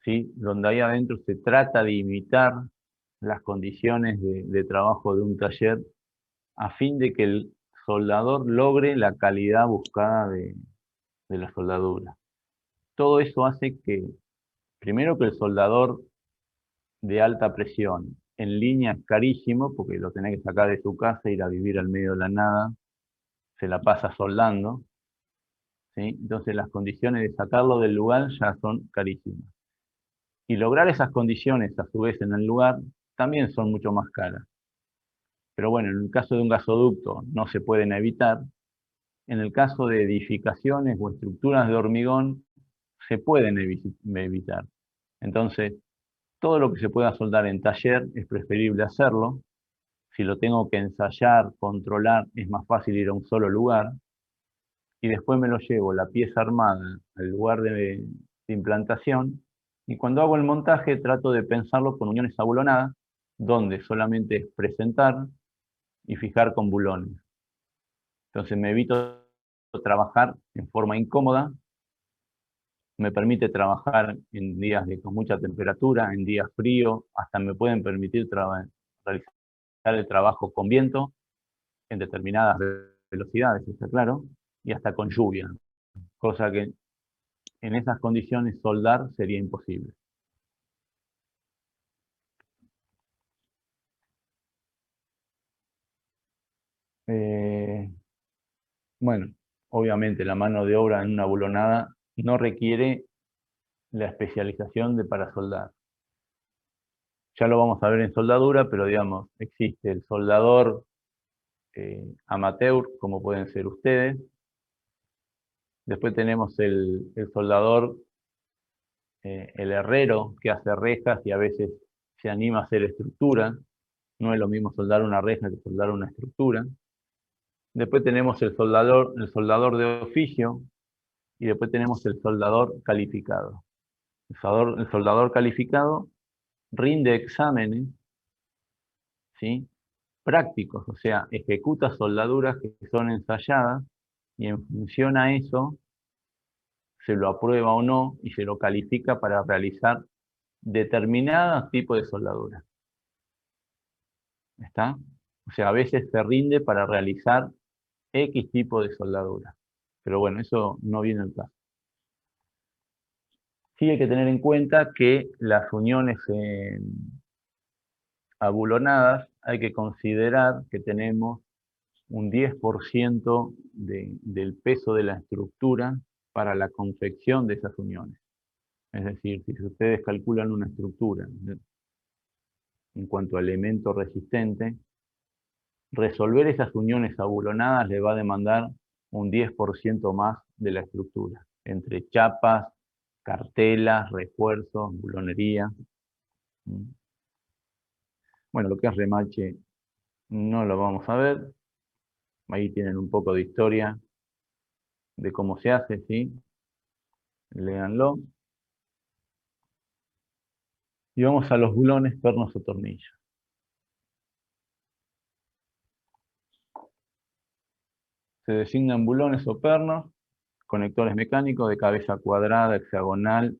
¿sí? Donde ahí adentro se trata de imitar las condiciones de trabajo de un taller a fin de que el soldador logre la calidad buscada de la soldadura. Todo eso hace que, primero, que el soldador de alta presión en línea es carísimo, porque lo tenés que sacar de su casa, ir a vivir al medio de la nada, se la pasa soldando, ¿sí? Entonces las condiciones de sacarlo del lugar ya son carísimas. Y lograr esas condiciones, a su vez, en el lugar, también son mucho más caras. Pero bueno, en el caso de un gasoducto no se pueden evitar. En el caso de edificaciones o estructuras de hormigón, se pueden evitar. Entonces, todo lo que se pueda soldar en taller es preferible hacerlo. Si lo tengo que ensayar, controlar, es más fácil ir a un solo lugar. Y después me lo llevo la pieza armada al lugar de implantación. Y cuando hago el montaje, trato de pensarlo con uniones abulonadas, donde solamente es presentar y fijar con bulones. Entonces me evito trabajar en forma incómoda, me permite trabajar en días con mucha temperatura, en días fríos, hasta me pueden permitir realizar el trabajo con viento, en determinadas velocidades, está claro, y hasta con lluvia, cosa que en esas condiciones soldar sería imposible. Bueno, obviamente la mano de obra en una bulonada no requiere la especialización para soldar. Ya lo vamos a ver en soldadura, pero digamos, existe el soldador amateur, como pueden ser ustedes. Después tenemos el soldador, el herrero, que hace rejas y a veces se anima a hacer estructura. No es lo mismo soldar una reja que soldar una estructura. Después tenemos el soldador de oficio, y después tenemos el soldador calificado. El soldador calificado rinde exámenes, ¿sí?, prácticos, o sea, ejecuta soldaduras que son ensayadas y en función a eso se lo aprueba o no y se lo califica para realizar determinados tipos de soldaduras. ¿Está? O sea, a veces se rinde para realizar X tipo de soldadura. Pero bueno, eso no viene al caso. Sí hay que tener en cuenta que las uniones abulonadas hay que considerar que tenemos un 10% del peso de la estructura para la confección de esas uniones. Es decir, si ustedes calculan una estructura en cuanto a elemento resistente, resolver esas uniones abulonadas le va a demandar un 10% más de la estructura, entre chapas, cartelas, refuerzos, bulonería. Bueno, lo que es remache no lo vamos a ver. Ahí tienen un poco de historia de cómo se hace, ¿sí? Léanlo. Y vamos a los bulones, pernos o tornillos. Se designan bulones o pernos, conectores mecánicos de cabeza cuadrada, hexagonal.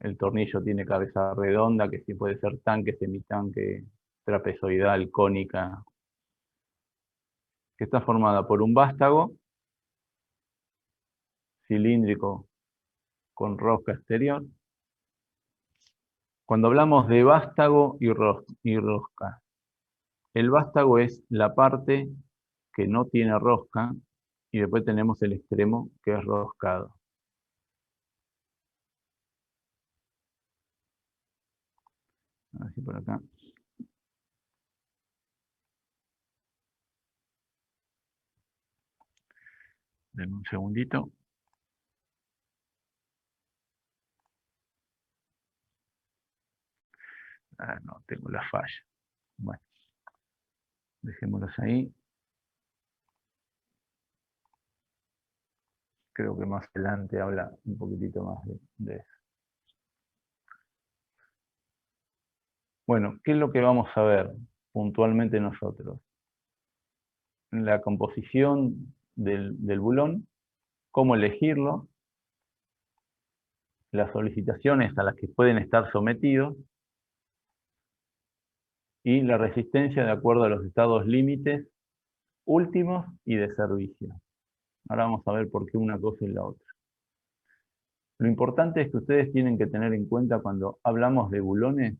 El tornillo tiene cabeza redonda, que sí puede ser tanque, semitanque, trapezoidal, cónica, que está formada por un vástago cilíndrico con rosca exterior. Cuando hablamos de vástago y rosca, el vástago es la parte que no tiene rosca y después tenemos el extremo que es roscado. Así por acá. Denme un segundito. Ah, no, tengo la falla. Bueno, dejémoslos ahí. Creo que más adelante habla un poquitito más de eso. Bueno, ¿qué es lo que vamos a ver puntualmente nosotros? La composición del bulón, cómo elegirlo, las solicitaciones a las que pueden estar sometidos y la resistencia de acuerdo a los estados límites últimos y de servicio. Ahora vamos a ver por qué una cosa y la otra. Lo importante es que ustedes tienen que tener en cuenta cuando hablamos de bulones,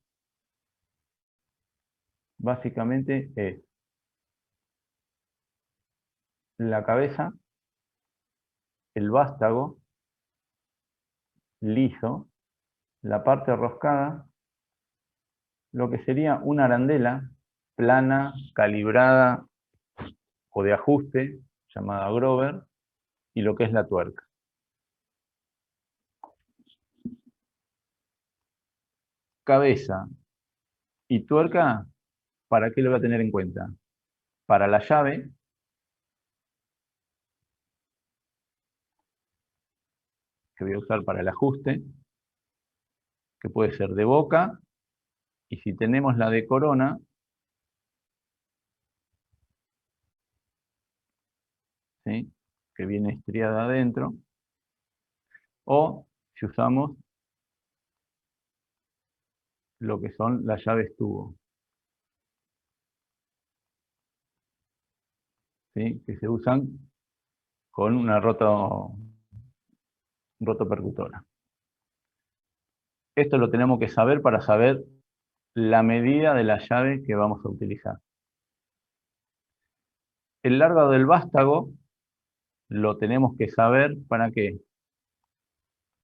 básicamente es la cabeza, el vástago, liso, la parte roscada, lo que sería una arandela plana, calibrada o de ajuste, llamada Grover, y lo que es la tuerca. Cabeza y tuerca, ¿para qué lo voy a tener en cuenta? Para la llave, que voy a usar para el ajuste, que puede ser de boca, y si tenemos la de corona, ¿sí?, que viene estriada adentro, o si usamos lo que son las llaves tubo, ¿sí?, que se usan con una rotopercutora. Esto lo tenemos que saber para saber la medida de la llave que vamos a utilizar. El largo del vástago lo tenemos que saber para qué.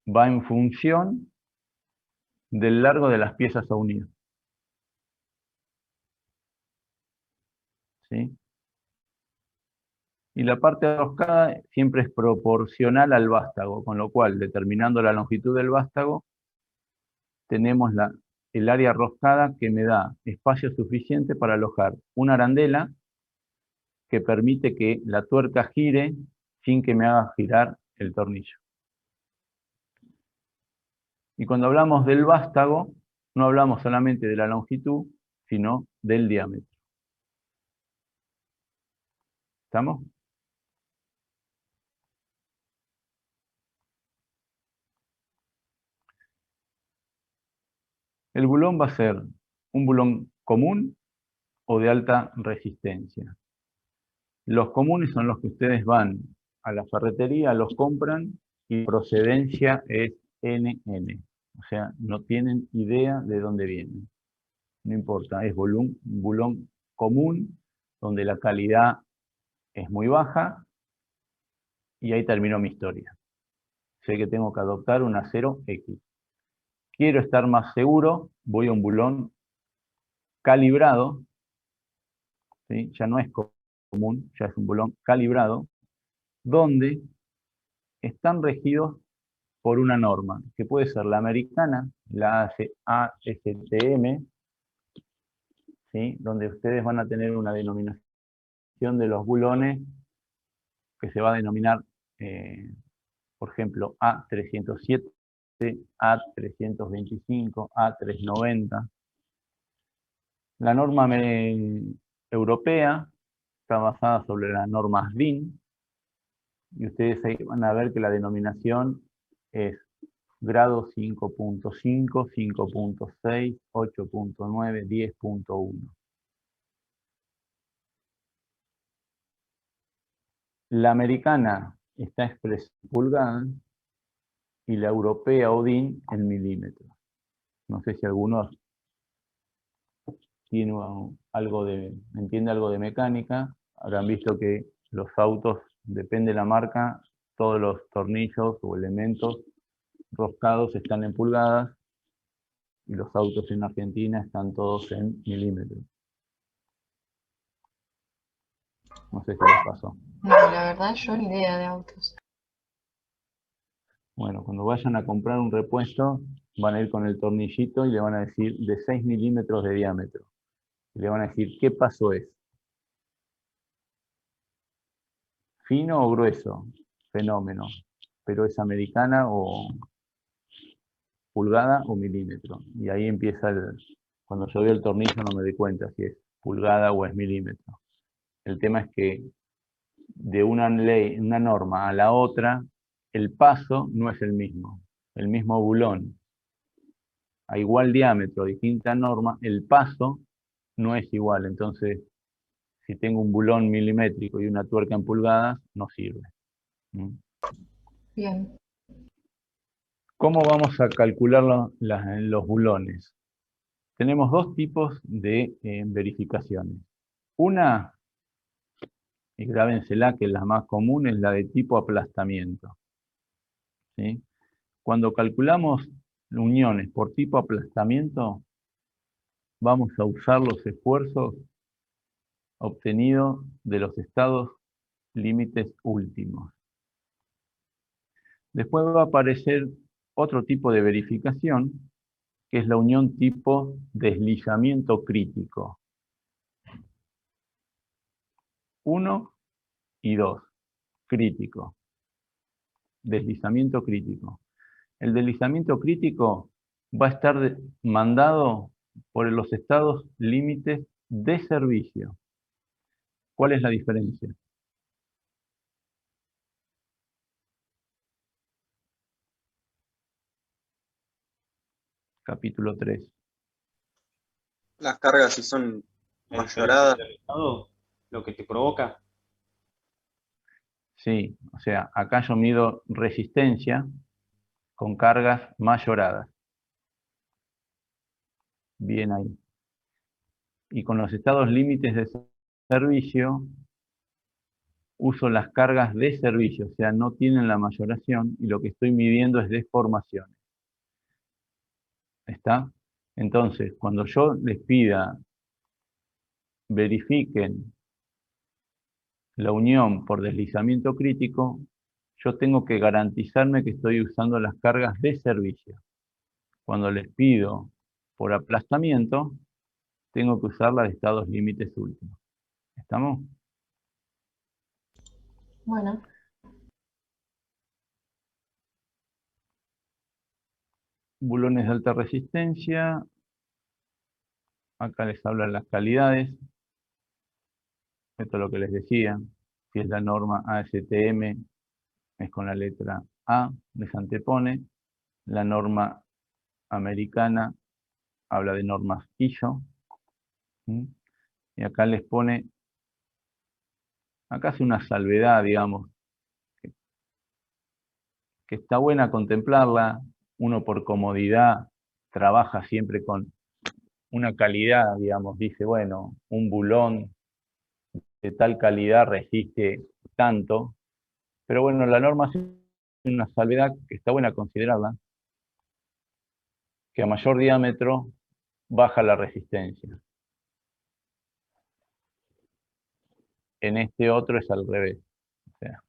Va en función del largo de las piezas a unir. ¿Sí? Y la parte roscada siempre es proporcional al vástago, con lo cual, determinando la longitud del vástago, tenemos el área roscada que me da espacio suficiente para alojar una arandela que permite que la tuerca gire sin que me haga girar el tornillo. Y cuando hablamos del vástago, no hablamos solamente de la longitud, sino del diámetro. ¿Estamos? El bulón va a ser un bulón común o de alta resistencia. Los comunes son los que ustedes van a la ferretería, los compran y procedencia es NN. O sea, no tienen idea de dónde vienen. No importa, es un bulón común donde la calidad es muy baja y ahí terminó mi historia. Sé que tengo que adoptar un acero X. Quiero estar más seguro, voy a un bulón calibrado, ¿sí? Ya no es común, ya es un bulón calibrado, donde están regidos por una norma, que puede ser la americana, la ASTM, ¿sí?, donde ustedes van a tener una denominación de los bulones que se va a denominar, por ejemplo, A307, A325, A390. La norma europea está basada sobre las normas DIN, y ustedes ahí van a ver que la denominación es grado 5.5, 5.6, 8.9, 10.1. La americana está expresada en pulgadas y la europea o DIN en milímetros. No sé si algunos tiene entiende algo de mecánica. Habrán visto que los autos, depende de la marca, todos los tornillos o elementos roscados están en pulgadas y los autos en Argentina están todos en milímetros. No sé si les pasó. No, la verdad yo ni idea de autos. Bueno, cuando vayan a comprar un repuesto, van a ir con el tornillito y le van a decir de 6 milímetros de diámetro. Y le van a decir, ¿qué paso es? ¿Fino o grueso? Fenómeno. Pero es americana o pulgada o milímetro. Y ahí empieza cuando yo veo el tornillo no me doy cuenta si es pulgada o es milímetro. El tema es que de una ley, una norma a la otra, el paso no es el mismo bulón. A igual diámetro, distinta norma, el paso no es igual. Entonces, si tengo un bulón milimétrico y una tuerca en pulgadas, no sirve. Bien. ¿Cómo vamos a calcular los bulones? Tenemos dos tipos de verificaciones. Una, y grábensela, que es la más común, es la de tipo aplastamiento. ¿Sí? Cuando calculamos uniones por tipo aplastamiento, vamos a usar los esfuerzos obtenidos de los estados límites últimos. Después va a aparecer otro tipo de verificación, que es la unión tipo deslizamiento crítico. 1 y 2, crítico. Deslizamiento crítico. El deslizamiento crítico va a estar mandado por los estados límites de servicio. ¿Cuál es la diferencia? Capítulo 3. Las cargas, si son La mayoradas, diferencia del estado, lo que te provoca. Sí, o sea, acá yo mido resistencia con cargas mayoradas. Bien ahí. Y con los estados límites de servicio, uso las cargas de servicio, o sea, no tienen la mayoración y lo que estoy midiendo es deformaciones. ¿Está? Entonces, cuando yo les pida, verifiquen la unión por deslizamiento crítico, yo tengo que garantizarme que estoy usando las cargas de servicio. Cuando les pido por aplastamiento, tengo que usar las de estados límites últimos. ¿Estamos? Bueno, Bulones de alta resistencia. Acá les hablan las calidades. Esto es lo que les decía. Si es la norma ASTM, es con la letra A, les antepone. La norma americana habla de normas ISO. Y acá les pone, acá hace una salvedad, digamos, que está buena contemplarla. Uno por comodidad trabaja siempre con una calidad, digamos, dice, bueno, un bulón de tal calidad resiste tanto, pero bueno, la norma hace una salvedad que está buena considerarla, que a mayor diámetro baja la resistencia. En este otro es al revés. O sea,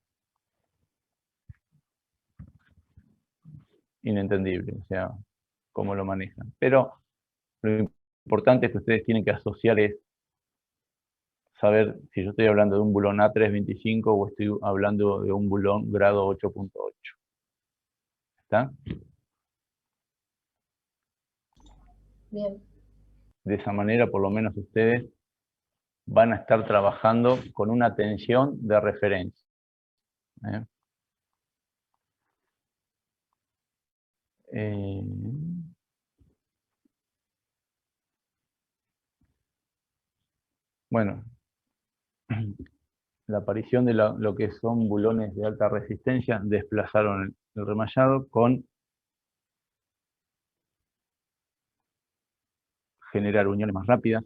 inentendible, o sea, cómo lo manejan. Pero lo importante es que ustedes tienen que asociar es saber si yo estoy hablando de un bulón A325 o estoy hablando de un bulón grado 8.8. ¿Está? bien. De esa manera, por lo menos ustedes van a estar trabajando con una tensión de referencia. Bueno, la aparición de lo que son bulones de alta resistencia desplazaron el remallado con generar uniones más rápidas,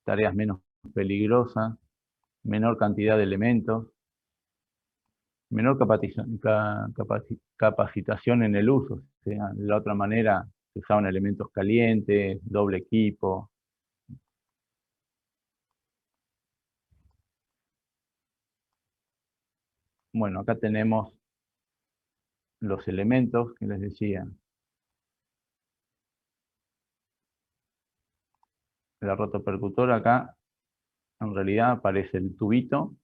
tareas menos peligrosas, menor cantidad de elementos, menor capacitación en el uso. O sea, de la otra manera se usaban elementos calientes, doble equipo. Bueno, acá tenemos los elementos que les decía. La rotopercutora acá, en realidad aparece el tubito,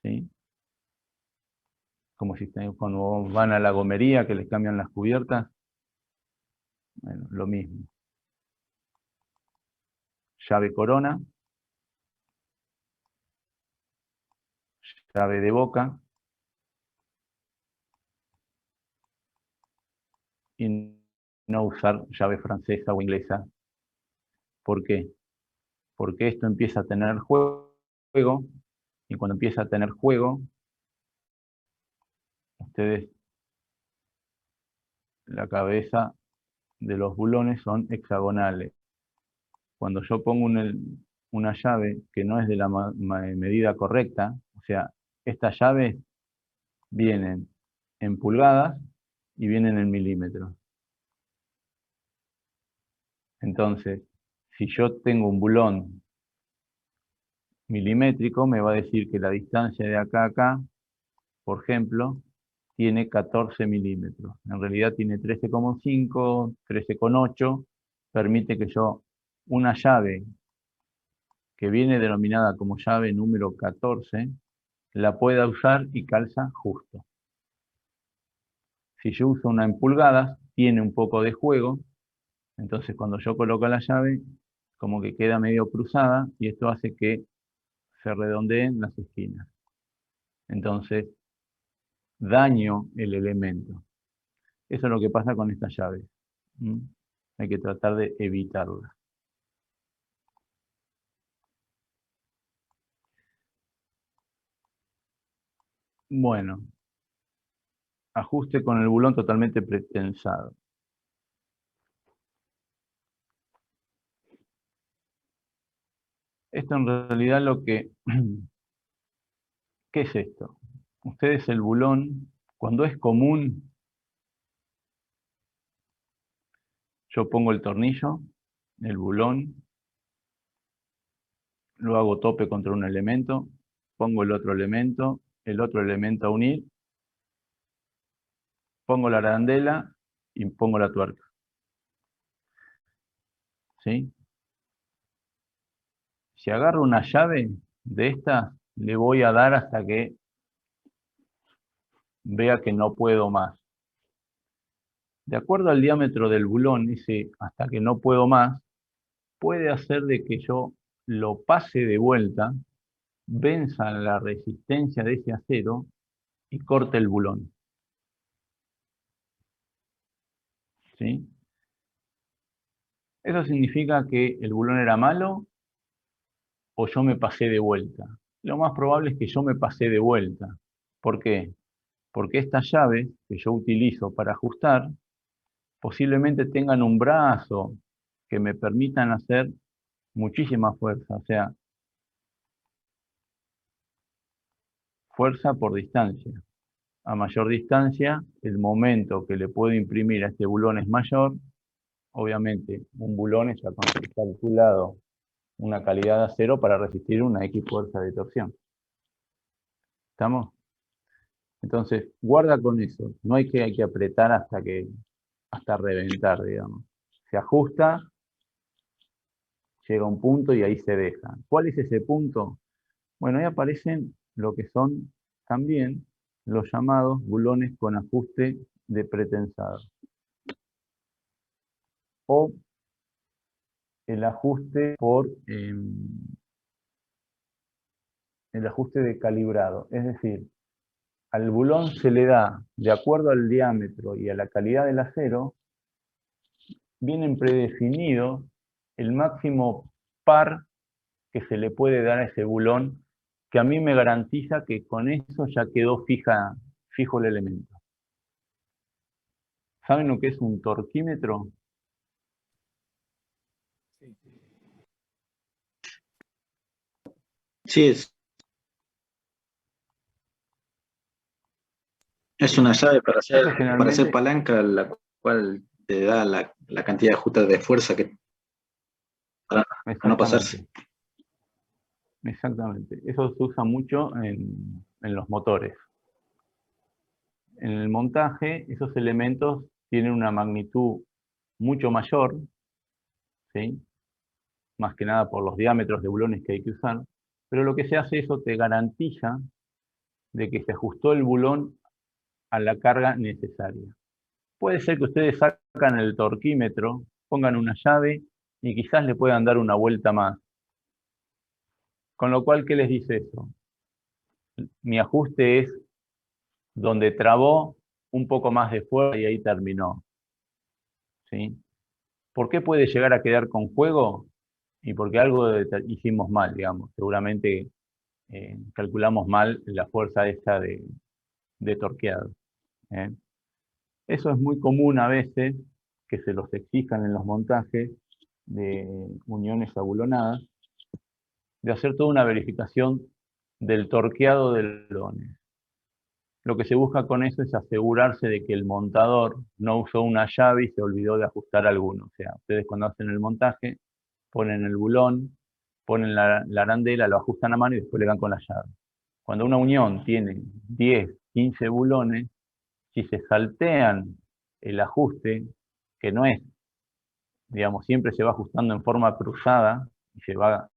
¿sí? Como si cuando van a la gomería que les cambian las cubiertas. Bueno, lo mismo. Llave corona. Llave de boca. Y no usar llave francesa o inglesa. ¿Por qué? Porque esto empieza a tener juego, y cuando empieza a tener juego, ustedes, la cabeza de los bulones son hexagonales. Cuando yo pongo una llave que no es de la medida correcta, o sea, estas llaves vienen en pulgadas y vienen en milímetros. Entonces, si yo tengo un bulón milimétrico, me va a decir que la distancia de acá a acá, por ejemplo, tiene 14 milímetros. En realidad tiene 13,5, 13,8. Permite que yo una llave que viene denominada como llave número 14, la pueda usar y calza justo. Si yo uso una en pulgadas, tiene un poco de juego, entonces cuando yo coloco la llave, como que queda medio cruzada, y esto hace que se redondeen las esquinas. Entonces, daño el elemento. Eso es lo que pasa con esta llave. Hay que tratar de evitarla. Bueno, ajuste con el bulón totalmente pretensado. Esto en realidad ¿qué es esto? Ustedes el bulón, cuando es común, yo pongo el tornillo, el bulón, lo hago tope contra un elemento, pongo el otro elemento a unir, pongo la arandela y pongo la tuerca. ¿Sí? Si agarro una llave de estas, le voy a dar hasta que vea que no puedo más. De acuerdo al diámetro del bulón, ese hasta que no puedo más, puede hacer de que yo lo pase de vuelta, venza la resistencia de ese acero y corte el bulón. ¿Sí? ¿Eso significa que el bulón era malo o yo me pasé de vuelta? Lo más probable es que yo me pasé de vuelta. ¿Por qué? Porque estas llaves que yo utilizo para ajustar posiblemente tengan un brazo que me permitan hacer muchísima fuerza, o sea, fuerza por distancia. A mayor distancia, el momento que le puedo imprimir a este bulón es mayor. Obviamente, un bulón está calculado una calidad de acero para resistir una X fuerza de torsión. ¿Estamos? Entonces, guarda con eso. No hay que apretar hasta reventar, digamos. Se ajusta, llega a un punto y ahí se deja. ¿Cuál es ese punto? Bueno, ahí aparecen lo que son también los llamados bulones con ajuste de pretensado. O el ajuste el ajuste de calibrado. Es decir, al bulón se le da, de acuerdo al diámetro y a la calidad del acero, vienen predefinidos el máximo par que se le puede dar a ese bulón, que a mí me garantiza que con eso ya quedó fijo el elemento. ¿Saben lo que es un torquímetro? Sí, es una llave para hacer palanca, la cual te da la cantidad justa de fuerza que para no pasarse. Exactamente. Eso se usa mucho en los motores. en el montaje, esos elementos tienen una magnitud mucho mayor, ¿sí? Más que nada por los diámetros de bulones que hay que usar, pero lo que se hace, eso te garantiza de que se ajustó el bulón a la carga necesaria. Puede ser que ustedes sacan el torquímetro, pongan una llave y quizás le puedan dar una vuelta más. Con lo cual, ¿qué les dice eso? Mi ajuste es donde trabó un poco más de fuerza y ahí terminó. ¿Sí? ¿Por qué puede llegar a quedar con juego? Y porque algo hicimos mal, digamos. Seguramente calculamos mal la fuerza esa de torqueado. ¿Eh? Eso es muy común a veces, que se los exijan en los montajes de uniones abulonadas, de hacer toda una verificación del torqueado de bulones. Lo que se busca con eso es asegurarse de que el montador no usó una llave y se olvidó de ajustar alguno. O sea, ustedes cuando hacen el montaje, ponen el bulón, ponen la arandela, lo ajustan a mano y después le dan con la llave. Cuando una unión tiene 10, 15 bulones, si se saltean el ajuste, que no es, digamos, siempre se va ajustando en forma cruzada, y se va,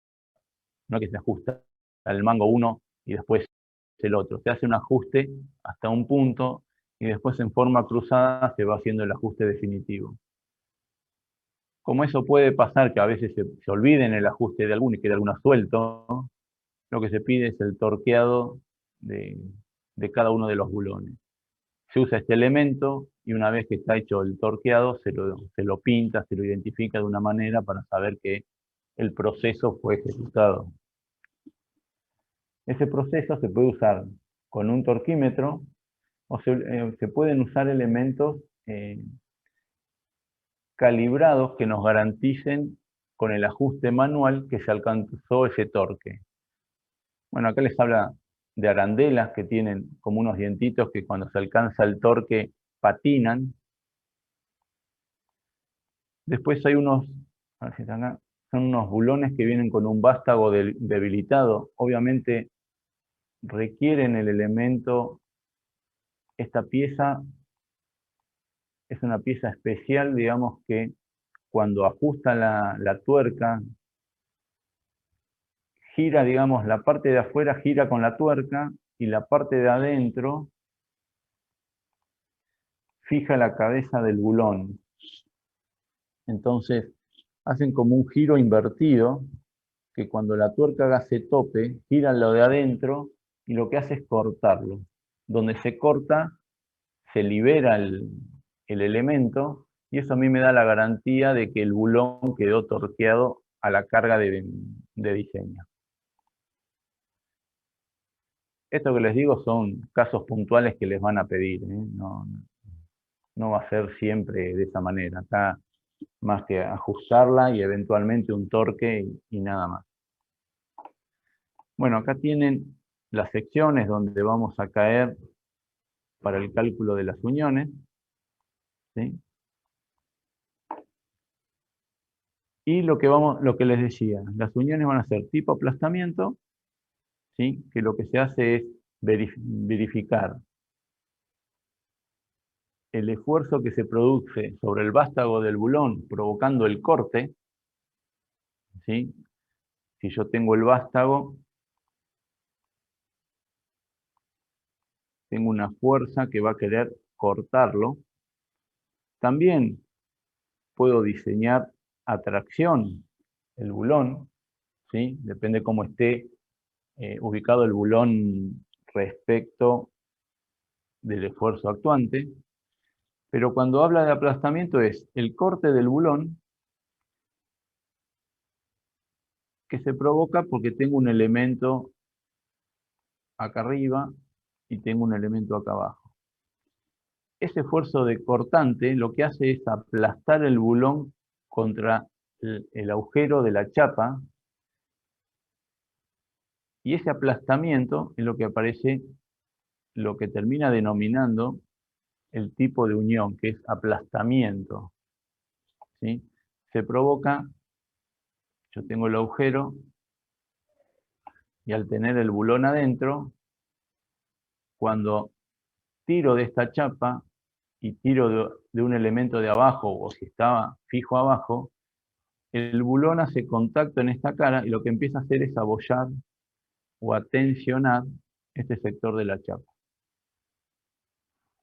no es que se ajusta al mango uno y después el otro. Se hace un ajuste hasta un punto y después en forma cruzada se va haciendo el ajuste definitivo. Como eso puede pasar que a veces se olviden el ajuste de alguno y quede alguno suelto, lo que se pide es el torqueado de cada uno de los bulones. Se usa este elemento y una vez que está hecho el torqueado se lo pinta, se lo identifica de una manera para saber que el proceso fue ejecutado. Ese proceso se puede usar con un torquímetro o se pueden usar elementos calibrados que nos garanticen con el ajuste manual que se alcanzó ese torque. Bueno, acá les habla de arandelas que tienen como unos dientitos que cuando se alcanza el torque patinan. Después hay unos, a ver si están acá, son unos bulones que vienen con un vástago debilitado. Obviamente requieren el elemento, esta pieza es una pieza especial, digamos que cuando ajusta la tuerca, gira, digamos, la parte de afuera gira con la tuerca y la parte de adentro fija la cabeza del bulón. Entonces, hacen como un giro invertido, que cuando la tuerca haga ese tope, gira lo de adentro y lo que hace es cortarlo. Donde se corta, se libera el elemento y eso a mí me da la garantía de que el bulón quedó torqueado a la carga de diseño. Esto que les digo son casos puntuales que les van a pedir, ¿eh? No va a ser siempre de esa manera. Acá más que ajustarla y eventualmente un torque y nada más. Bueno, acá tienen las secciones donde vamos a caer para el cálculo de las uniones. ¿Sí? Y lo que les decía, las uniones van a ser tipo aplastamiento, ¿sí? Que lo que se hace es verificar el esfuerzo que se produce sobre el vástago del bulón provocando el corte. ¿Sí? Si yo tengo el vástago, tengo una fuerza que va a querer cortarlo. También puedo diseñar a tracción el bulón, ¿sí? Depende cómo esté ubicado el bulón respecto del esfuerzo actuante. Pero cuando habla de aplastamiento es el corte del bulón que se provoca porque tengo un elemento acá arriba y tengo un elemento acá abajo. Ese esfuerzo de cortante lo que hace es aplastar el bulón contra el agujero de la chapa, y ese aplastamiento es lo que aparece, lo que termina denominando el tipo de unión, que es aplastamiento. ¿Sí? Se provoca, yo tengo el agujero, y al tener el bulón adentro, cuando tiro de esta chapa y tiro de un elemento de abajo, o si estaba fijo abajo, el bulón hace contacto en esta cara y lo que empieza a hacer es abollar o a tensionar este sector de la chapa.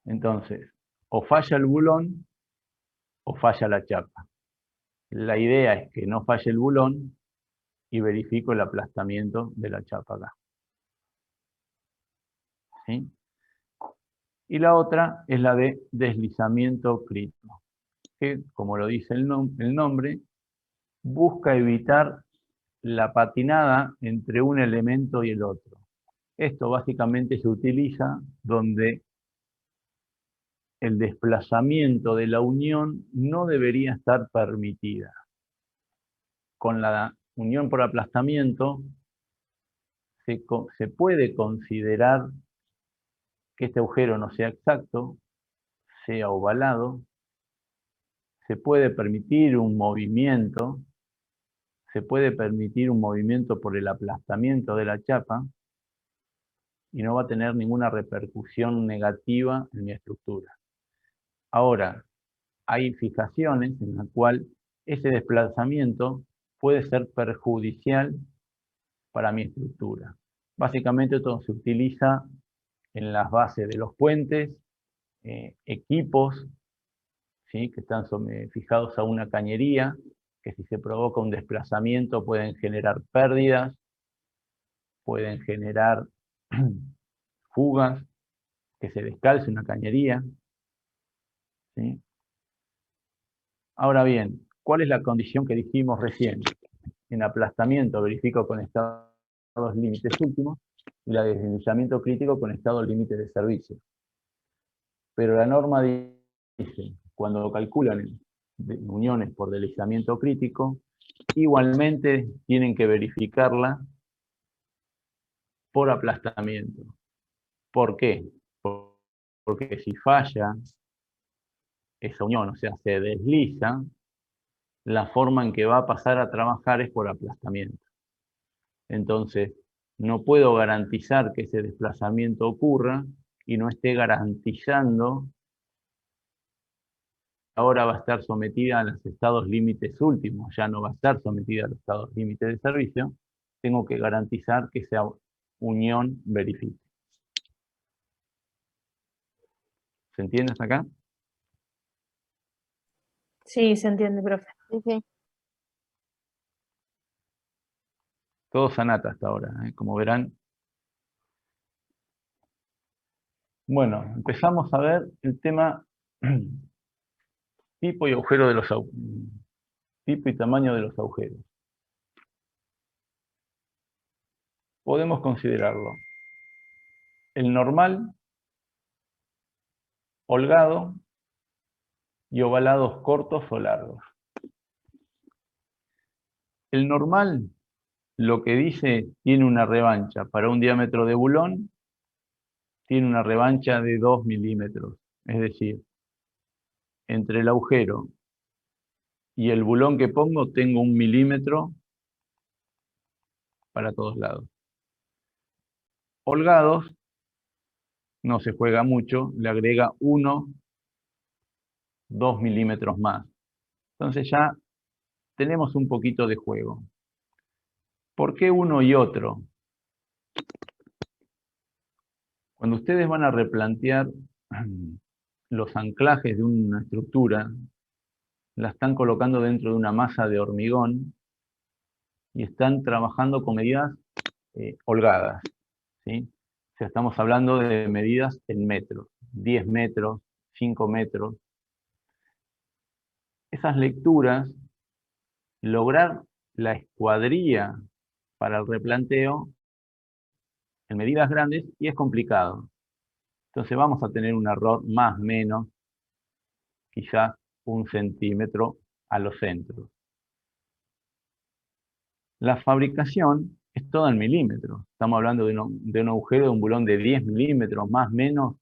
Entonces, o falla el bulón o falla la chapa. La idea es que no falle el bulón y verifico el aplastamiento de la chapa acá. ¿Sí? Y la otra es la de deslizamiento crítico, que, como lo dice el nombre, busca evitar la patinada entre un elemento y el otro. Esto básicamente se utiliza donde el desplazamiento de la unión no debería estar permitida. Con la unión por aplastamiento se puede considerar que este agujero no sea exacto, sea ovalado, se puede permitir un movimiento, por el aplastamiento de la chapa y no va a tener ninguna repercusión negativa en mi estructura. Ahora, hay fijaciones en las cuales ese desplazamiento puede ser perjudicial para mi estructura. Básicamente esto se utiliza en las bases de los puentes, equipos, ¿sí?, que están fijados a una cañería, que si se provoca un desplazamiento pueden generar pérdidas, pueden generar fugas, que se descalce una cañería, ¿sí? Ahora bien, ¿cuál es la condición que dijimos recién? En aplastamiento verifico con estados límites últimos y la de deslizamiento crítico con estados límites de servicio. Pero la norma dice, cuando calculan uniones por deslizamiento crítico, igualmente tienen que verificarla por aplastamiento. ¿Por qué? Porque si falla esa unión, o sea, se desliza, la forma en que va a pasar a trabajar es por aplastamiento. Entonces, no puedo garantizar que ese desplazamiento ocurra y no esté garantizando ahora va a estar sometida a los estados límites últimos, ya no va a estar sometida a los estados límites de servicio, tengo que garantizar que esa unión verifique. ¿Se entiende hasta acá? Sí, se entiende, profe. Sí. Todo sanata hasta ahora, como verán. Bueno, empezamos a ver el tema tipo y agujero de los tipo y tamaño de los agujeros. Podemos considerarlo el normal, holgado y ovalados cortos o largos. El normal, lo que dice, tiene una revancha para un diámetro de bulón, tiene una revancha de 2 milímetros. Es decir, entre el agujero y el bulón que pongo tengo 1 milímetro para todos lados. Holgados, no se juega mucho, le agrega 1, 2 milímetros más. Entonces ya tenemos un poquito de juego. ¿Por qué uno y otro? Cuando ustedes van a replantear los anclajes de una estructura, la están colocando dentro de una masa de hormigón y están trabajando con medidas holgadas, ¿sí? O sea, estamos hablando de medidas en metros, 10 metros, 5 metros. Esas lecturas, lograr la escuadría para el replanteo en medidas grandes y es complicado. Entonces vamos a tener un error más o menos, quizás 1 centímetro a los centros. La fabricación es toda en milímetros. Estamos hablando de un agujero de un bulón de 10 milímetros, más o menos.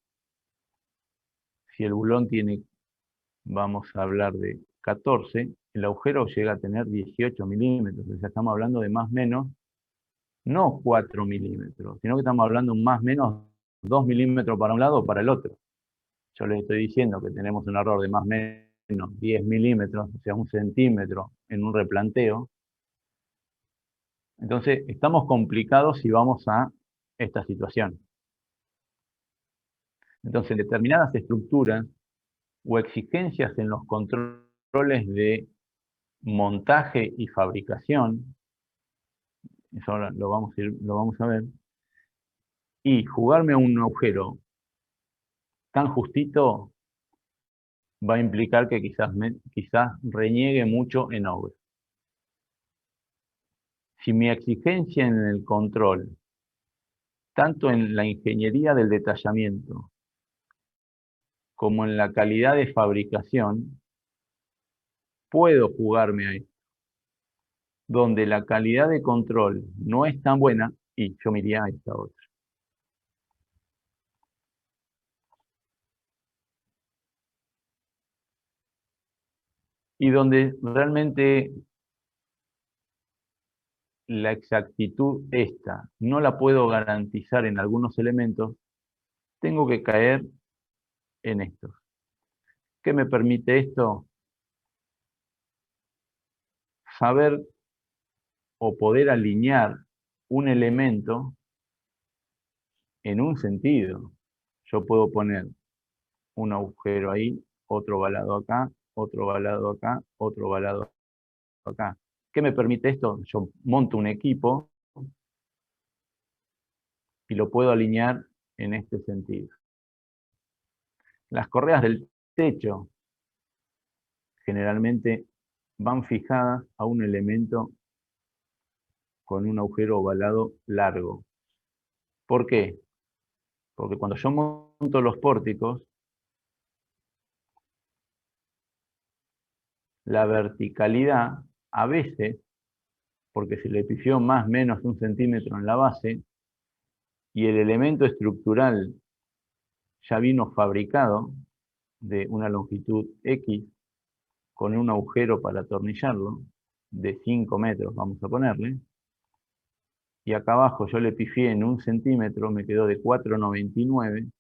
Si el bulón tiene, vamos a hablar de 14, el agujero llega a tener 18 milímetros. O sea, estamos hablando de más o menos, no 4 milímetros, sino que estamos hablando de más o menos 2 milímetros para un lado o para el otro. yo les estoy diciendo que tenemos un error de más o menos 10 milímetros, o sea, 1 centímetro en un replanteo. Entonces, estamos complicados si vamos a esta situación. Entonces, determinadas estructuras o exigencias en los controles de montaje y fabricación, eso ahora lo vamos a ver, y jugarme a un agujero tan justito va a implicar que quizás reniegue mucho en obra. Si mi exigencia en el control, tanto en la ingeniería del detallamiento como en la calidad de fabricación, puedo jugarme ahí. Donde la calidad de control no es tan buena, y yo me iría a esta otra. Y donde realmente la exactitud esta no la puedo garantizar en algunos elementos, tengo que caer en estos. ¿Qué me permite esto? Saber o poder alinear un elemento en un sentido. Yo puedo poner un agujero ahí, otro balado acá, otro balado acá, otro balado acá. ¿Qué me permite esto? Yo monto un equipo y lo puedo alinear en este sentido. Las correas del techo generalmente van fijadas a un elemento con un agujero ovalado largo. ¿Por qué? Porque cuando yo monto los pórticos, la verticalidad, a veces, porque se le pifió más o menos 1 centímetro en la base, y el elemento estructural ya vino fabricado de una longitud X, con un agujero para atornillarlo, de 5 metros, vamos a ponerle, y acá abajo yo le pifié en 1 centímetro, me quedó de 4,99,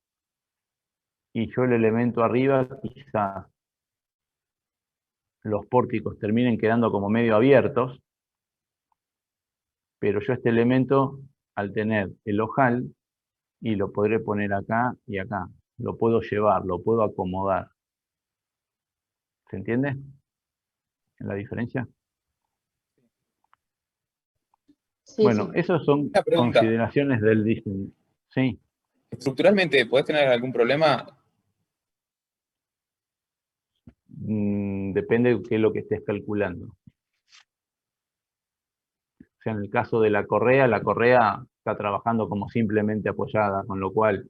y yo el elemento arriba quizás los pórticos terminen quedando como medio abiertos, pero yo este elemento, al tener el ojal, y lo podré poner acá y acá, lo puedo llevar, lo puedo acomodar. ¿Se entiende la diferencia? Sí, Bueno, sí. esas son Una pregunta. consideraciones del diseño. Sí. ¿Estructuralmente podés tener algún problema? Depende de qué es lo que estés calculando. O sea, en el caso de la correa está trabajando como simplemente apoyada, con lo cual,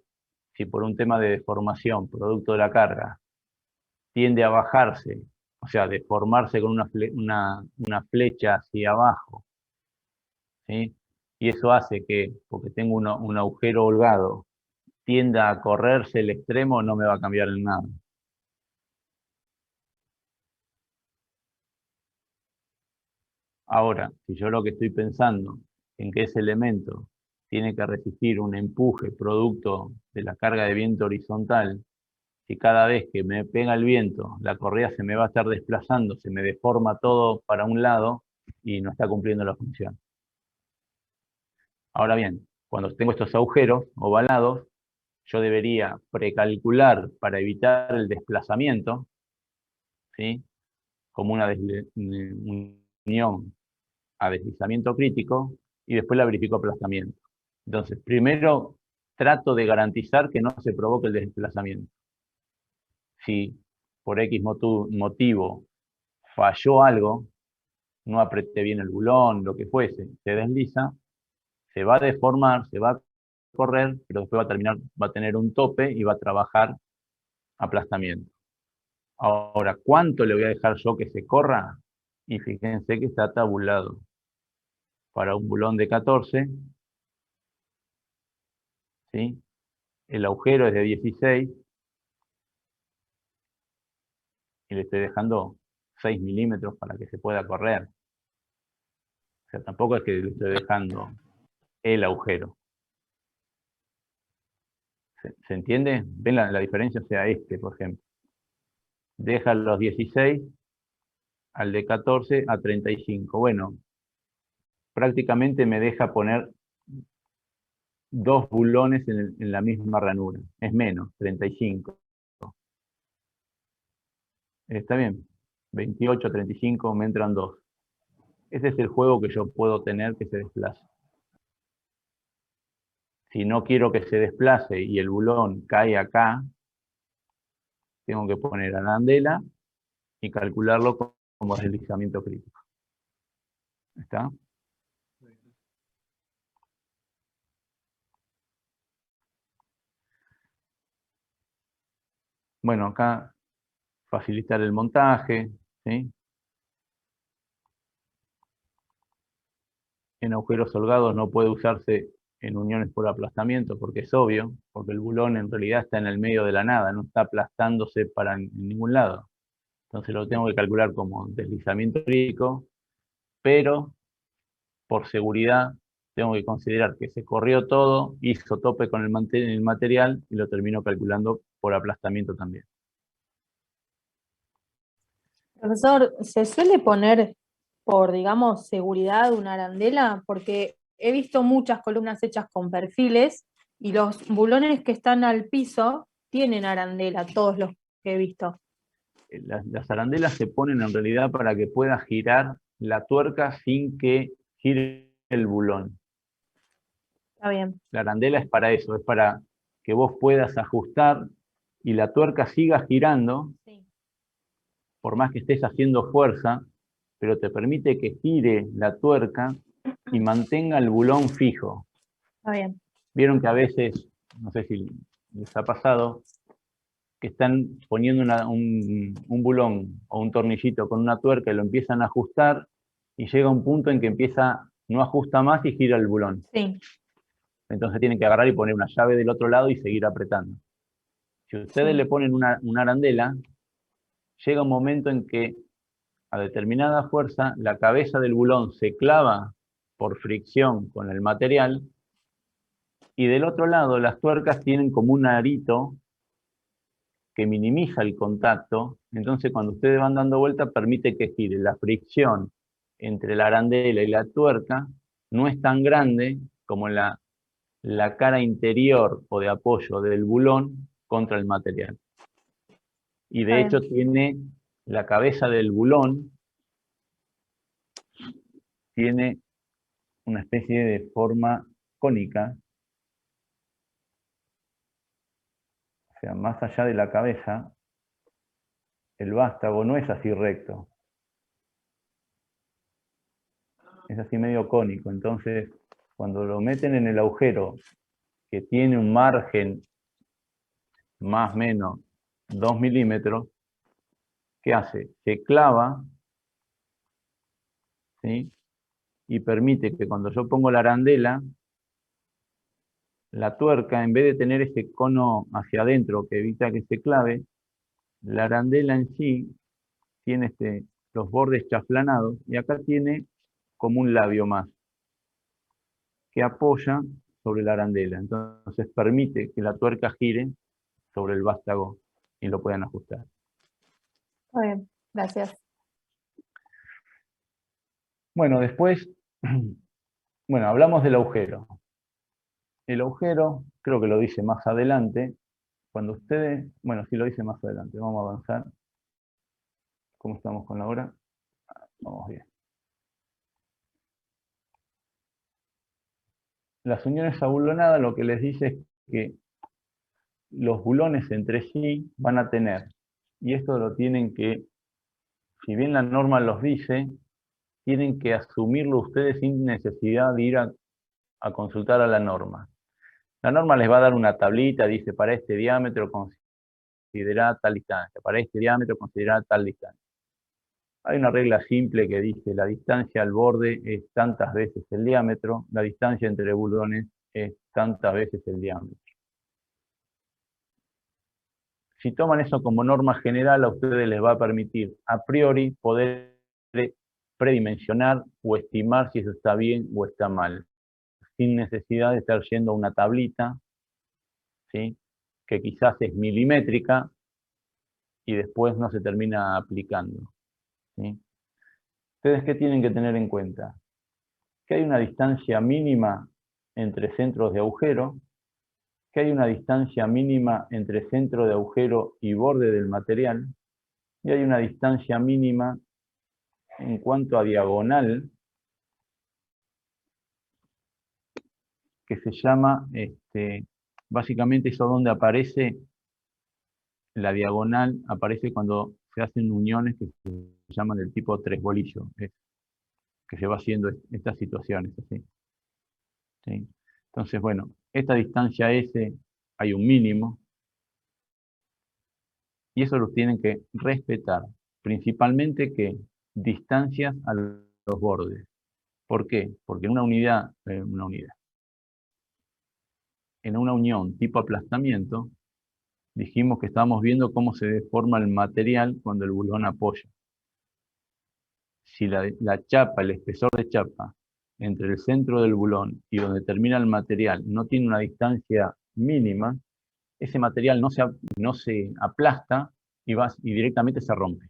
si por un tema de deformación, producto de la carga, tiende a bajarse, o sea, deformarse con una flecha hacia abajo, ¿sí? Y eso hace que, porque tengo un agujero holgado, tienda a correrse el extremo, no me va a cambiar en nada. Ahora, si yo lo que estoy pensando en que ese elemento tiene que resistir un empuje producto de la carga de viento horizontal, si cada vez que me pega el viento, la correa se me va a estar desplazando, se me deforma todo para un lado y no está cumpliendo la función. Ahora bien, cuando tengo estos agujeros ovalados, yo debería precalcular para evitar el desplazamiento, ¿sí? Como una unión a deslizamiento crítico, y después la verifico aplastamiento. Entonces, primero trato de garantizar que no se provoque el desplazamiento. Si por X motivo falló algo, no apreté bien el bulón, lo que fuese, se desliza, se va a deformar, se va a correr, pero después va a tener un tope y va a trabajar aplastamiento. Ahora, ¿cuánto le voy a dejar yo que se corra? Y fíjense que está tabulado. Para un bulón de 14, ¿sí? El agujero es de 16, y le estoy dejando 6 milímetros para que se pueda correr. O sea, tampoco es que le estoy dejando el agujero. ¿Se entiende? ¿Ven la diferencia? O sea, por ejemplo, deja los 16 al de 14 a 35. Bueno, prácticamente me deja poner 2 bulones en la misma ranura. Es menos, 35. Está bien. 28, 35, me entran 2. Ese es el juego que yo puedo tener que se desplace. Si no quiero que se desplace y el bulón cae acá, tengo que poner arandela y calcularlo como deslizamiento crítico. ¿Está? Bueno, acá facilitar el montaje, ¿sí? En agujeros holgados no puede usarse en uniones por aplastamiento, porque es obvio, porque el bulón en realidad está en el medio de la nada, no está aplastándose para en ningún lado. Entonces lo tengo que calcular como deslizamiento crítico, pero por seguridad tengo que considerar que se corrió todo, hizo tope con el material y lo termino calculando por aplastamiento también. Profesor, ¿se suele poner por, digamos, seguridad una arandela? Porque he visto muchas columnas hechas con perfiles y los bulones que están al piso tienen arandela, todos los que he visto. Las arandelas se ponen en realidad para que pueda girar la tuerca sin que gire el bulón. Está bien. La arandela es para eso, es para que vos puedas ajustar y la tuerca siga girando, sí, por más que estés haciendo fuerza, pero te permite que gire la tuerca y mantenga el bulón fijo. Está bien. Vieron que a veces, no sé si les ha pasado, que están poniendo un bulón o un tornillito con una tuerca y lo empiezan a ajustar y llega un punto en que no ajusta más y gira el bulón. Sí. Entonces tienen que agarrar y poner una llave del otro lado y seguir apretando. Si ustedes le ponen una arandela, llega un momento en que a determinada fuerza la cabeza del bulón se clava por fricción con el material y del otro lado las tuercas tienen como un arito que minimiza el contacto, entonces cuando ustedes van dando vuelta permite que gire. La fricción entre la arandela y la tuerca no es tan grande como la cara interior o de apoyo del bulón contra el material. Y de hecho tiene la cabeza del bulón, tiene una especie de forma cónica, o sea, más allá de la cabeza, el vástago no es así recto, es así medio cónico. Entonces, cuando lo meten en el agujero, que tiene un margen más o menos 2 milímetros, ¿qué hace? Se clava, ¿sí? Y permite que cuando yo pongo la arandela, la tuerca, en vez de tener ese cono hacia adentro que evita que se clave, la arandela en sí tiene los bordes chaflanados y acá tiene como un labio más que apoya sobre la arandela. Entonces permite que la tuerca gire sobre el vástago y lo puedan ajustar. Muy bien, gracias. Bueno, después, bueno, hablamos del agujero. El agujero, creo que lo dice más adelante, cuando ustedes, bueno, sí lo dice más adelante, vamos a avanzar. ¿Cómo estamos con la hora? Vamos bien. Las uniones abulonadas lo que les dice es que los bulones entre sí van a tener, y esto lo tienen que, si bien la norma los dice, tienen que asumirlo ustedes sin necesidad de ir a consultar a la norma. La norma les va a dar una tablita, dice, para este diámetro considera tal distancia, para este diámetro considera tal distancia. Hay una regla simple que dice, la distancia al borde es tantas veces el diámetro, la distancia entre bulones es tantas veces el diámetro. Si toman eso como norma general, a ustedes les va a permitir a priori poder predimensionar o estimar si eso está bien o está mal, sin necesidad de estar yendo a una tablita, ¿sí? que quizás es milimétrica y después no se termina aplicando, ¿sí? ¿Ustedes qué tienen que tener en cuenta? Que hay una distancia mínima entre centros de agujero, que hay una distancia mínima entre centro de agujero y borde del material, y hay una distancia mínima en cuanto a diagonal, que se llama, básicamente eso donde aparece la diagonal, aparece cuando se hacen uniones que se llaman del tipo tres bolillos, que se va haciendo estas situaciones así. ¿Sí? Entonces, bueno, esta distancia S hay un mínimo, y eso lo tienen que respetar, principalmente que distancias a los bordes. ¿Por qué? Porque en una unión tipo aplastamiento, dijimos que estábamos viendo cómo se deforma el material cuando el bulón apoya. Si la chapa, el espesor de chapa, entre el centro del bulón y donde termina el material no tiene una distancia mínima, ese material no se aplasta y directamente se rompe.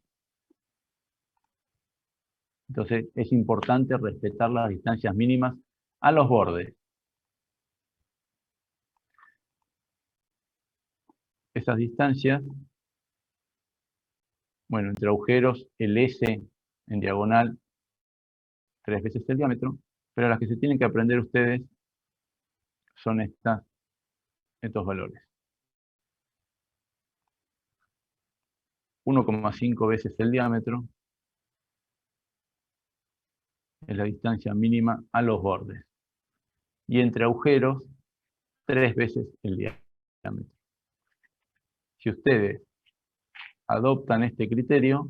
Entonces es importante respetar las distancias mínimas a los bordes. Esas distancias, bueno, entre agujeros, el S en diagonal, 3 veces el diámetro, pero las que se tienen que aprender ustedes son estos valores. 1,5 veces el diámetro es la distancia mínima a los bordes. Y entre agujeros, 3 veces el diámetro. Si ustedes adoptan este criterio,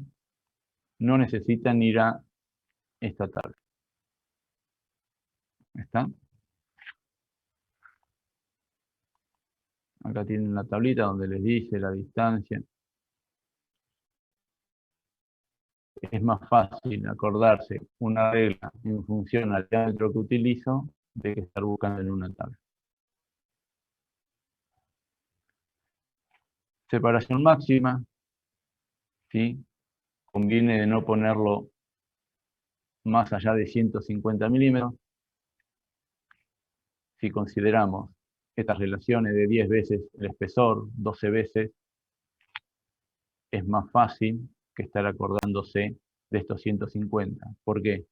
no necesitan ir a esta tabla. ¿Está? Acá tienen la tablita donde les dice la distancia. Es más fácil acordarse una regla en función al diámetro que utilizo de que estar buscando en una tabla. Separación máxima, ¿sí? Conviene de no ponerlo más allá de 150 milímetros. Si consideramos estas relaciones de 10 veces el espesor, 12 veces, es más fácil que estar acordándose de estos 150. ¿Por qué?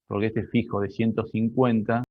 Porque este fijo de 150